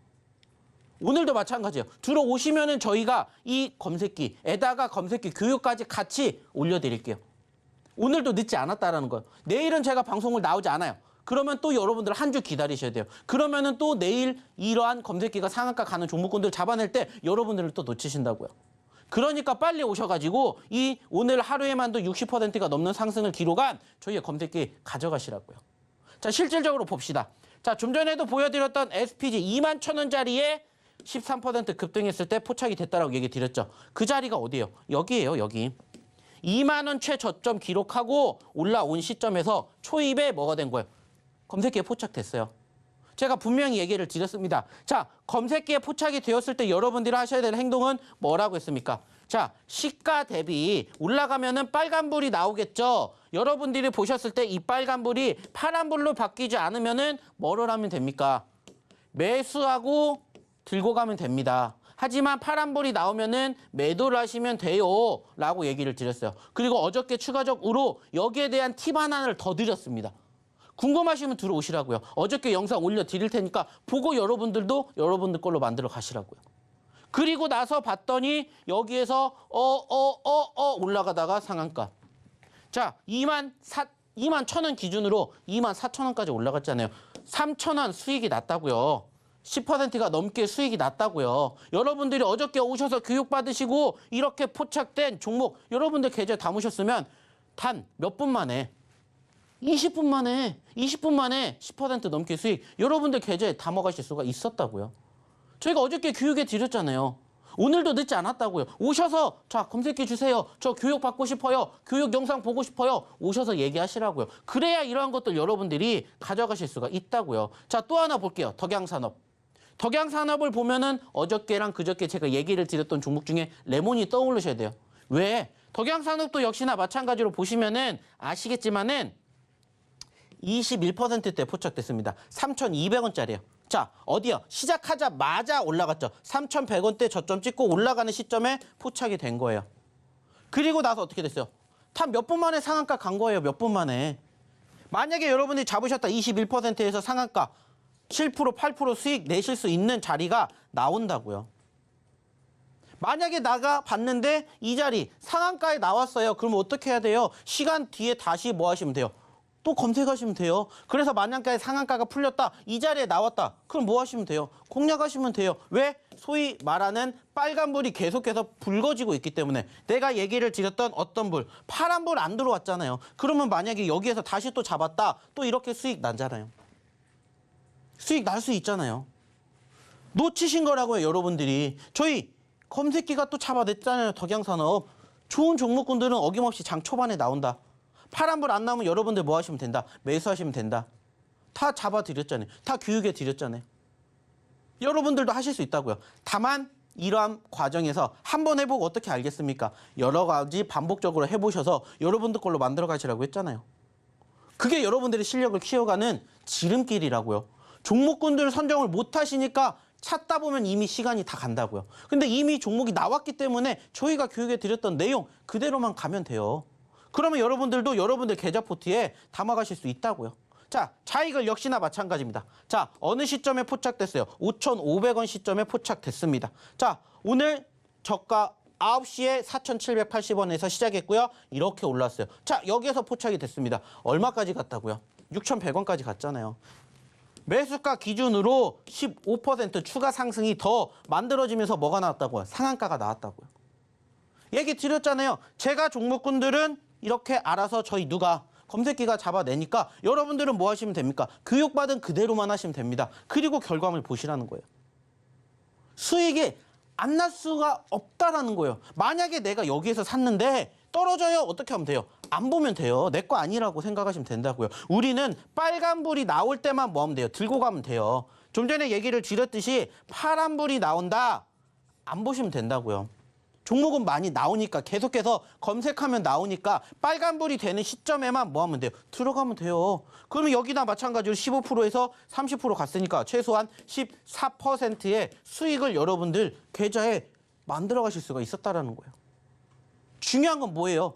오늘도 마찬가지예요. 들어오시면은 저희가 이 검색기에다가 검색기 교육까지 같이 올려드릴게요. 오늘도 늦지 않았다라는 거예요. 내일은 제가 방송을 나오지 않아요. 그러면 또 여러분들 한 주 기다리셔야 돼요. 그러면은 또 내일 이러한 검색기가 상한가 가는 종목군들 잡아낼 때 여러분들을 또 놓치신다고요. 그러니까 빨리 오셔가지고 이 오늘 하루에만도 60%가 넘는 상승을 기록한 저희의 검색기 가져가시라고요. 자, 실질적으로 봅시다. 자, 좀 전에도 보여드렸던 SPG 21,000원짜리에 13% 급등했을 때 포착이 됐다라고 얘기 드렸죠. 그 자리가 어디예요? 여기예요, 여기. 2만 원 최저점 기록하고 올라온 시점에서 초입에 뭐가 된 거예요? 검색기에 포착됐어요. 제가 분명히 얘기를 드렸습니다. 자, 검색기에 포착이 되었을 때 여러분들이 하셔야 될 행동은 뭐라고 했습니까? 자, 시가 대비 올라가면은 빨간불이 나오겠죠. 여러분들이 보셨을 때 이 빨간불이 파란불로 바뀌지 않으면은 뭐를 하면 됩니까? 매수하고 들고 가면 됩니다. 하지만 파란불이 나오면은 매도를 하시면 돼요 라고 얘기를 드렸어요. 그리고 어저께 추가적으로 여기에 대한 팁 하나를 더 드렸습니다. 궁금하시면 들어오시라고요. 어저께 영상 올려드릴 테니까 보고 여러분들도 여러분들 걸로 만들어 가시라고요. 그리고 나서 봤더니 여기에서 올라가다가 상한가. 자, 21,000원 기준으로 24,000원까지 올라갔잖아요. 3,000원 수익이 났다고요. 10%가 넘게 수익이 났다고요. 여러분들이 어저께 오셔서 교육받으시고 이렇게 포착된 종목 여러분들 계좌에 담으셨으면 단 몇 분 만에 20분 만에 10% 넘게 수익 여러분들 계좌에 담아가실 수가 있었다고요. 저희가 어저께 교육해 드렸잖아요. 오늘도 늦지 않았다고요. 오셔서 자, 검색기 주세요. 저 교육 받고 싶어요. 교육 영상 보고 싶어요. 오셔서 얘기하시라고요. 그래야 이러한 것들 여러분들이 가져가실 수가 있다고요. 자, 또 하나 볼게요. 덕양산업. 덕양산업을 보면은 어저께랑 그저께 제가 얘기를 드렸던 종목 중에 레몬이 떠오르셔야 돼요. 왜? 덕양산업도 역시나 마찬가지로 보시면은 아시겠지만은 21%대 포착됐습니다. 3,200원짜리예요. 자, 어디요? 시작하자마자 올라갔죠. 3,100원대 저점 찍고 올라가는 시점에 포착이 된 거예요. 그리고 나서 어떻게 됐어요? 단 몇 분 만에 상한가 간 거예요. 몇 분 만에. 만약에 여러분들이 잡으셨다 21%에서 상한가 7%, 8% 수익 내실 수 있는 자리가 나온다고요. 만약에 나가 봤는데 이 자리 상한가에 나왔어요. 그러면 어떻게 해야 돼요? 시간 뒤에 다시 뭐 하시면 돼요? 또 검색하시면 돼요. 그래서 만약에 상한가가 풀렸다. 이 자리에 나왔다. 그럼 뭐 하시면 돼요? 공략하시면 돼요. 왜? 소위 말하는 빨간불이 계속해서 붉어지고 있기 때문에 내가 얘기를 드렸던 어떤 불, 파란불 안 들어왔잖아요. 그러면 만약에 여기에서 다시 또 잡았다. 또 이렇게 수익 나잖아요. 수익 날 수 있잖아요. 놓치신 거라고요, 여러분들이. 저희 검색기가 또 잡아냈잖아요, 덕양산업. 좋은 종목군들은 어김없이 장 초반에 나온다. 파란불 안 나오면 여러분들 뭐 하시면 된다? 매수하시면 된다. 다 잡아드렸잖아요. 다 교육해 드렸잖아요. 여러분들도 하실 수 있다고요. 다만 이러한 과정에서 한번 해보고 어떻게 알겠습니까? 여러 가지 반복적으로 해보셔서 여러분들 걸로 만들어 가시라고 했잖아요. 그게 여러분들의 실력을 키워가는 지름길이라고요. 종목군들 선정을 못 하시니까 찾다 보면 이미 시간이 다 간다고요. 근데 이미 종목이 나왔기 때문에 저희가 교육해 드렸던 내용 그대로만 가면 돼요. 그러면 여러분들도 여러분들 계좌 포트에 담아가실 수 있다고요. 자, 차익을 역시나 마찬가지입니다. 자, 어느 시점에 포착됐어요? 5,500원 시점에 포착됐습니다. 자, 오늘 저가 9시에 4,780원에서 시작했고요. 이렇게 올랐어요. 자, 여기에서 포착이 됐습니다. 얼마까지 갔다고요? 6,100원까지 갔잖아요. 매수가 기준으로 15% 추가 상승이 더 만들어지면서 뭐가 나왔다고요? 상한가가 나왔다고요. 얘기 드렸잖아요. 제가 종목군들은 이렇게 알아서 저희 누가 검색기가 잡아내니까 여러분들은 뭐 하시면 됩니까? 교육받은 그대로만 하시면 됩니다. 그리고 결과물 보시라는 거예요. 수익이 안 날 수가 없다라는 거예요. 만약에 내가 여기에서 샀는데 떨어져요. 어떻게 하면 돼요? 안 보면 돼요. 내 거 아니라고 생각하시면 된다고요. 우리는 빨간불이 나올 때만 뭐 하면 돼요? 들고 가면 돼요. 좀 전에 얘기를 드렸듯이 파란불이 나온다. 안 보시면 된다고요. 종목은 많이 나오니까 계속해서 검색하면 나오니까 빨간불이 되는 시점에만 뭐 하면 돼요? 들어가면 돼요. 그러면 여기나 마찬가지로 15%에서 30% 갔으니까 최소한 14%의 수익을 여러분들 계좌에 만들어 가실 수가 있었다라는 거예요. 중요한 건 뭐예요?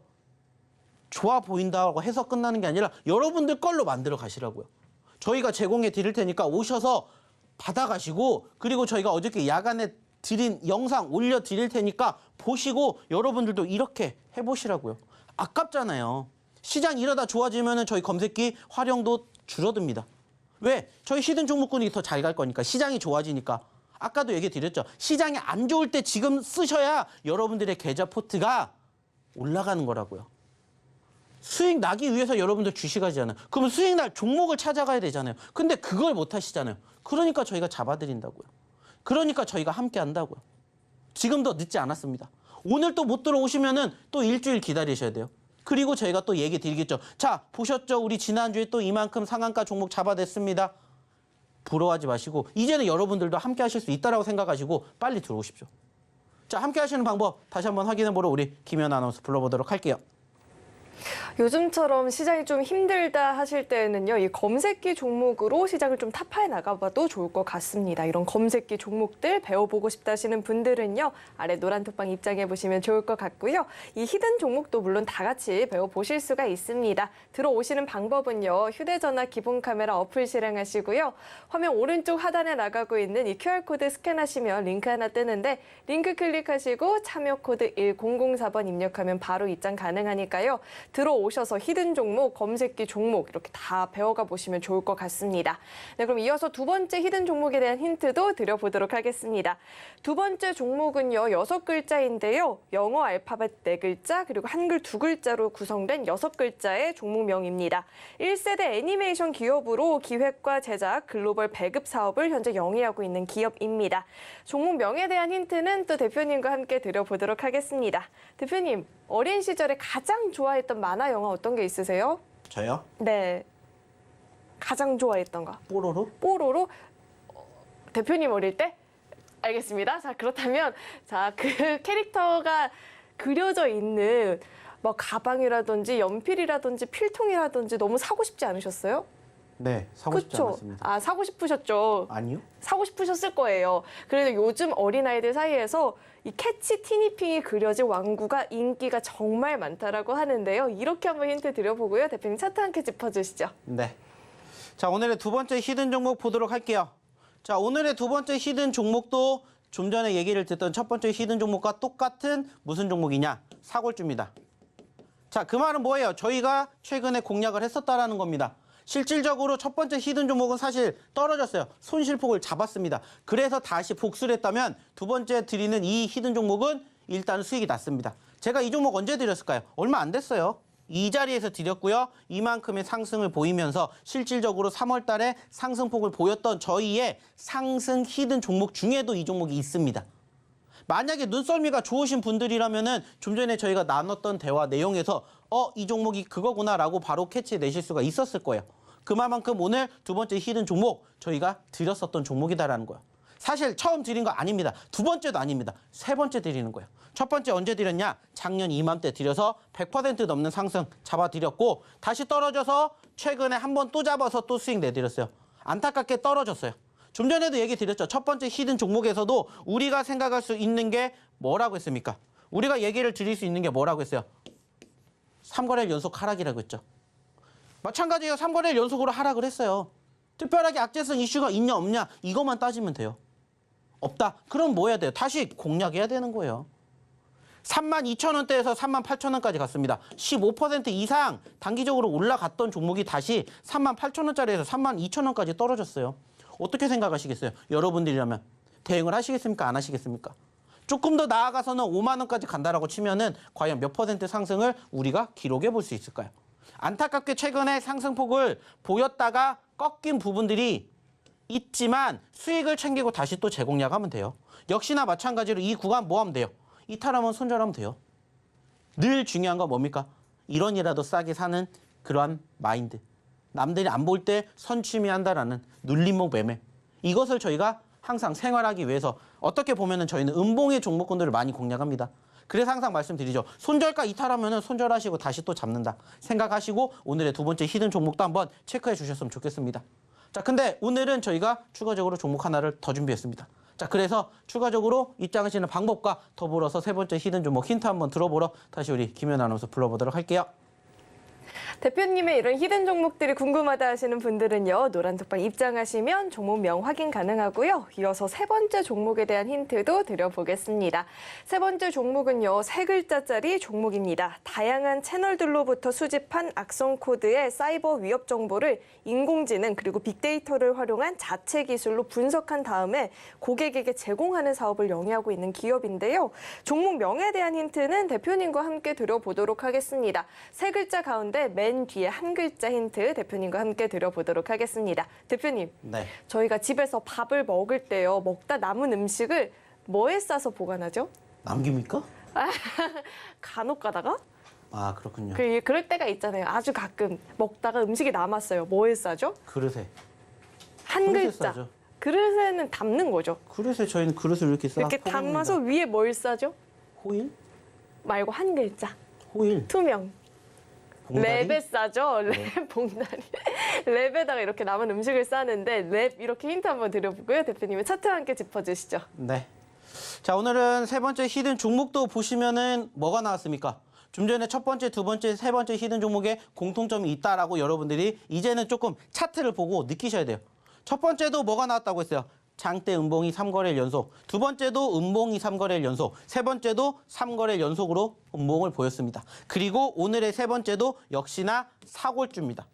좋아 보인다고 해서 끝나는 게 아니라 여러분들 걸로 만들어 가시라고요. 저희가 제공해 드릴 테니까 오셔서 받아가시고 그리고 저희가 어저께 야간에 드린 영상 올려드릴 테니까 보시고 여러분들도 이렇게 해보시라고요. 아깝잖아요. 시장 이러다 좋아지면 저희 검색기 활용도 줄어듭니다. 왜? 저희 히든 종목군이 더 잘 갈 거니까. 시장이 좋아지니까. 아까도 얘기 드렸죠. 시장이 안 좋을 때 지금 쓰셔야 여러분들의 계좌 포트가 올라가는 거라고요. 수익 나기 위해서 여러분들 주식하잖아요. 그러면 수익 날 종목을 찾아가야 되잖아요. 근데 그걸 못 하시잖아요. 그러니까 저희가 잡아드린다고요. 그러니까 저희가 함께 한다고요. 지금도 늦지 않았습니다. 오늘 또 못 들어오시면은 또 일주일 기다리셔야 돼요. 그리고 저희가 또 얘기 드리겠죠. 자, 보셨죠? 우리 지난주에 또 이만큼 상한가 종목 잡아냈습니다. 부러워하지 마시고 이제는 여러분들도 함께 하실 수 있다라고 생각하시고 빨리 들어오십시오. 자, 함께 하시는 방법 다시 한번 확인해 보러 우리 김연 아나운서 불러보도록 할게요. 요즘처럼 시장이 좀 힘들다 하실 때에는요, 이 검색기 종목으로 시장을 좀 타파해 나가봐도 좋을 것 같습니다. 이런 검색기 종목들 배워보고 싶다 하시는 분들은요, 아래 노란 톡방 입장해 보시면 좋을 것 같고요. 이 히든 종목도 물론 다 같이 배워보실 수가 있습니다. 들어오시는 방법은요, 휴대전화 기본 카메라 어플 실행하시고요. 화면 오른쪽 하단에 나가고 있는 이 QR코드 스캔하시면 링크 하나 뜨는데 링크 클릭하시고 참여 코드 1004번 입력하면 바로 입장 가능하니까요. 들어오셔서 히든 종목, 검색기 종목 이렇게 다 배워가 보시면 좋을 것 같습니다. 네, 그럼 이어서 두 번째 히든 종목에 대한 힌트도 드려보도록 하겠습니다. 두 번째 종목은요, 6글자인데요. 영어 알파벳 4글자 그리고 한글 2글자로 구성된 6글자의 종목명입니다. 1세대 애니메이션 기업으로 기획과 제작, 글로벌 배급 사업을 현재 영위하고 있는 기업입니다. 종목명에 대한 힌트는 또 대표님과 함께 드려보도록 하겠습니다. 대표님, 어린 시절에 가장 좋아했던 만화 영화 어떤 게 있으세요? 저요? 네. 가장 좋아했던 거. 뽀로로? 뽀로로? 대표님 어릴 때? 알겠습니다. 자, 그렇다면 자, 그 캐릭터가 그려져 있는 뭐 가방이라든지 연필이라든지 필통이라든지 너무 사고 싶지 않으셨어요? 네, 사고 싶지 그쵸? 않았습니다. 아, 사고 싶으셨죠? 아니요? 사고 싶으셨을 거예요. 그래도 요즘 어린아이들 사이에서 이 캐치 티니핑이 그려진 왕구가 인기가 정말 많다라고 하는데요. 이렇게 한번 힌트 드려보고요. 대표님 차트 함께 짚어주시죠. 네. 자, 오늘의 두 번째 히든 종목 보도록 할게요. 자, 오늘의 두 번째 히든 종목도 좀 전에 얘기를 듣던 첫 번째 히든 종목과 똑같은 무슨 종목이냐? 사골주입니다. 자, 그 말은 뭐예요? 저희가 최근에 공략을 했었다라는 겁니다. 실질적으로 첫 번째 히든 종목은 사실 떨어졌어요. 손실폭을 잡았습니다. 그래서 다시 복수를 했다면 두 번째 드리는 이 히든 종목은 일단 수익이 났습니다. 제가 이 종목 언제 드렸을까요? 얼마 안 됐어요. 이 자리에서 드렸고요. 이만큼의 상승을 보이면서 실질적으로 3월 달에 상승폭을 보였던 저희의 상승 히든 종목 중에도 이 종목이 있습니다. 만약에 눈썰미가 좋으신 분들이라면은 좀 전에 저희가 나눴던 대화 내용에서 이 종목이 그거구나라고 바로 캐치내실 수가 있었을 거예요. 그만큼 오늘 두 번째 히든 종목 저희가 드렸었던 종목이다라는 거예요. 사실 처음 드린 거 아닙니다. 두 번째도 아닙니다. 세 번째 드리는 거예요. 첫 번째 언제 드렸냐? 작년 이맘때 드려서 100% 넘는 상승 잡아드렸고 다시 떨어져서 최근에 한 번 또 잡아서 또 수익 내드렸어요. 안타깝게 떨어졌어요. 좀 전에도 얘기 드렸죠. 첫 번째 히든 종목에서도 우리가 생각할 수 있는 게 뭐라고 했습니까? 우리가 얘기를 드릴 수 있는 게 뭐라고 했어요? 3거래일 연속 하락이라고 했죠. 마찬가지예요. 3거래일 연속으로 하락을 했어요. 특별하게 악재성 이슈가 있냐 없냐 이것만 따지면 돼요. 없다. 그럼 뭐 해야 돼요? 다시 공략해야 되는 거예요. 32,000원대에서 38,000원까지 갔습니다. 15% 이상 단기적으로 올라갔던 종목이 다시 38,000원짜리에서 32,000원까지 떨어졌어요. 어떻게 생각하시겠어요? 여러분들이라면 대응을 하시겠습니까? 안 하시겠습니까? 조금 더 나아가서는 5만 원까지 간다라고 치면은 과연 몇 퍼센트 상승을 우리가 기록해 볼 수 있을까요? 안타깝게 최근에 상승폭을 보였다가 꺾인 부분들이 있지만 수익을 챙기고 다시 또 재공략하면 돼요. 역시나 마찬가지로 이 구간 뭐 하면 돼요? 이탈하면 손절하면 돼요. 늘 중요한 건 뭡니까? 1원이라도 싸게 사는 그러한 마인드. 남들이 안 볼 때 선취미한다라는 눌림목 매매. 이것을 저희가 항상 생활하기 위해서 어떻게 보면은 저희는 음봉의 종목군들을 많이 공략합니다. 그래서 항상 말씀드리죠. 손절가 이탈하면은 손절하시고 다시 또 잡는다. 생각하시고 오늘의 두 번째 히든 종목도 한번 체크해 주셨으면 좋겠습니다. 자, 근데 오늘은 저희가 추가적으로 종목 하나를 더 준비했습니다. 자, 그래서 추가적으로 입장하시는 방법과 더불어서 세 번째 히든 종목 힌트 한번 들어보러 다시 우리 김연 아나운서 불러보도록 할게요. 대표님의 이런 히든 종목들이 궁금하다 하시는 분들은요. 노란톡방 입장하시면 종목명 확인 가능하고요. 이어서 세 번째 종목에 대한 힌트도 드려보겠습니다. 세 번째 종목은요. 세 글자짜리 종목입니다. 다양한 채널들로부터 수집한 악성 코드의 사이버 위협 정보를 인공지능 그리고 빅데이터를 활용한 자체 기술로 분석한 다음에 고객에게 제공하는 사업을 영위하고 있는 기업인데요. 종목명에 대한 힌트는 대표님과 함께 드려보도록 하겠습니다. 세 글자 가운데 맨 뒤에 한 글자 힌트 대표님과 함께 드려보도록 하겠습니다. 대표님, 네. 저희가 집에서 밥을 먹을 때요. 먹다 남은 음식을 뭐에 싸서 보관하죠? 남깁니까? 간혹 가다가? 아, 그렇군요. 그럴 때가 있잖아요. 아주 가끔 먹다가 음식이 남았어요. 뭐에 싸죠? 그릇에. 한 그릇에 글자. 싸죠. 그릇에는 담는 거죠. 그릇에 저희는 그릇을 이렇게 싸. 이렇게 담아서 위에 뭘 싸죠? 호일? 말고 한 글자. 호일. 투명. 봉다리? 랩에 싸죠? 랩 봉다리. 랩에다가 이렇게 남은 음식을 싸는데 랩 이렇게 힌트 한번 드려보고요. 대표님의 차트와 함께 짚어주시죠. 네. 자, 오늘은 세 번째 히든 종목도 보시면은 뭐가 나왔습니까? 좀 전에 첫 번째, 두 번째, 세 번째 히든 종목에 공통점이 있다라고 여러분들이 이제는 조금 차트를 보고 느끼셔야 돼요. 첫 번째도 뭐가 나왔다고 했어요? 장대 음봉이 3거래일 연속, 두 번째도 음봉이 3거래일 연속, 세 번째도 3거래일 연속으로 음봉을 보였습니다. 그리고 오늘의 세 번째도 역시나 사골주입니다.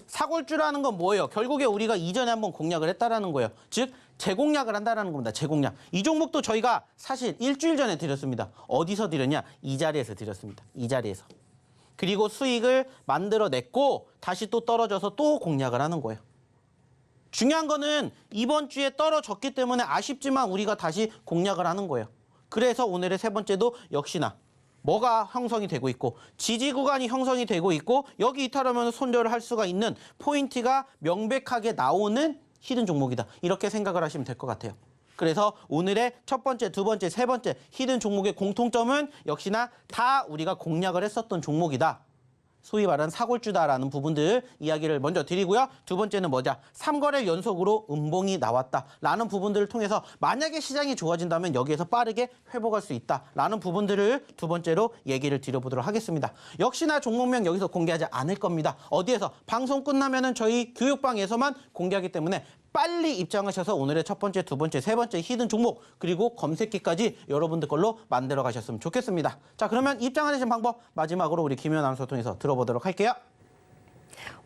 사골주라는 건 뭐예요? 결국에 우리가 이전에 한번 공략을 했다라는 거예요. 즉 재공략을 한다라는 겁니다. 재공략. 이 종목도 저희가 사실 일주일 전에 드렸습니다. 어디서 드렸냐? 이 자리에서 드렸습니다. 이 자리에서. 그리고 수익을 만들어냈고 다시 또 떨어져서 또 공략을 하는 거예요. 중요한 거는 이번 주에 떨어졌기 때문에 아쉽지만 우리가 다시 공략을 하는 거예요. 그래서 오늘의 세 번째도 역시나 뭐가 형성이 되고 있고 지지 구간이 형성이 되고 있고 여기 이탈하면 손절을 할 수가 있는 포인트가 명백하게 나오는 히든 종목이다. 이렇게 생각을 하시면 될 것 같아요. 그래서 오늘의 첫 번째, 두 번째, 세 번째 히든 종목의 공통점은 역시나 다 우리가 공략을 했었던 종목이다. 소위 말하는 사골주다라는 부분들 이야기를 먼저 드리고요. 두 번째는 뭐냐? 3거래일 연속으로 음봉이 나왔다라는 부분들을 통해서 만약에 시장이 좋아진다면 여기에서 빠르게 회복할 수 있다라는 부분들을 두 번째로 얘기를 드려보도록 하겠습니다. 역시나 종목명 여기서 공개하지 않을 겁니다. 어디에서? 방송 끝나면은 저희 교육방에서만 공개하기 때문에 빨리 입장하셔서 오늘의 첫 번째, 두 번째, 세 번째 히든 종목 그리고 검색기까지 여러분들 걸로 만들어 가셨으면 좋겠습니다. 자, 그러면 입장하시는 방법 마지막으로 우리 김연 아나운서 통해서 들어보도록 할게요.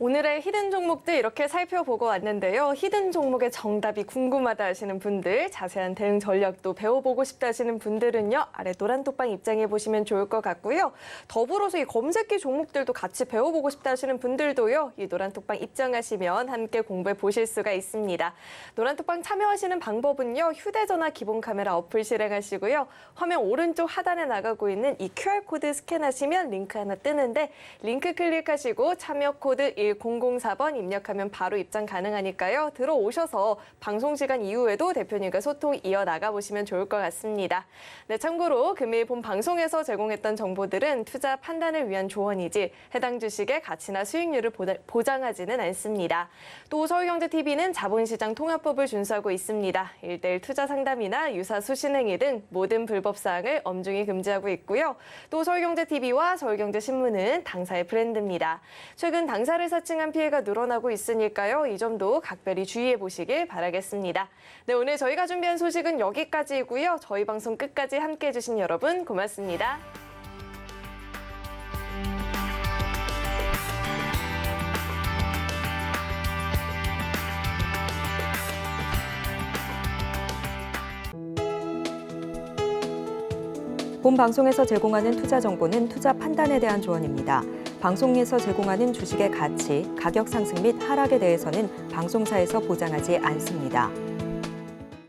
오늘의 히든 종목들 이렇게 살펴보고 왔는데요. 히든 종목의 정답이 궁금하다 하시는 분들, 자세한 대응 전략도 배워보고 싶다 하시는 분들은요. 아래 노란톡방 입장해보시면 좋을 것 같고요. 더불어서 이 검색기 종목들도 같이 배워보고 싶다 하시는 분들도요. 이 노란톡방 입장하시면 함께 공부해 보실 수가 있습니다. 노란톡방 참여하시는 방법은요. 휴대전화 기본 카메라 어플 실행하시고요. 화면 오른쪽 하단에 나가고 있는 이 QR코드 스캔하시면 링크 하나 뜨는데 링크 클릭하시고 참여 코드 1004번 입력하면 바로 입장 가능하니까요. 들어오셔서 방송 시간 이후에도 대표님과 소통 이어나가 보시면 좋을 것 같습니다. 네, 참고로 금일 본 방송에서 제공했던 정보들은 투자 판단을 위한 조언이지 해당 주식의 가치나 수익률을 보장하지는 않습니다. 또 서울경제TV는 자본시장 통합법을 준수하고 있습니다. 1:1 투자 상담이나 유사 수신행위 등 모든 불법 사항을 엄중히 금지하고 있고요. 또 서울경제TV와 서울경제신문은 당사의 브랜드입니다. 최근 당사를 사칭한 피해가 늘어나고 있으니까요. 이 점도 각별히 주의해 보시길 바라겠습니다. 네, 오늘 저희가 준비한 소식은 여기까지이고요. 저희 방송 끝까지 함께해 주신 여러분 고맙습니다. 본 방송에서 제공하는 투자 정보는 투자 판단에 대한 조언입니다. 방송에서 제공하는 주식의 가치, 가격 상승 및 하락에 대해서는 방송사에서 보장하지 않습니다.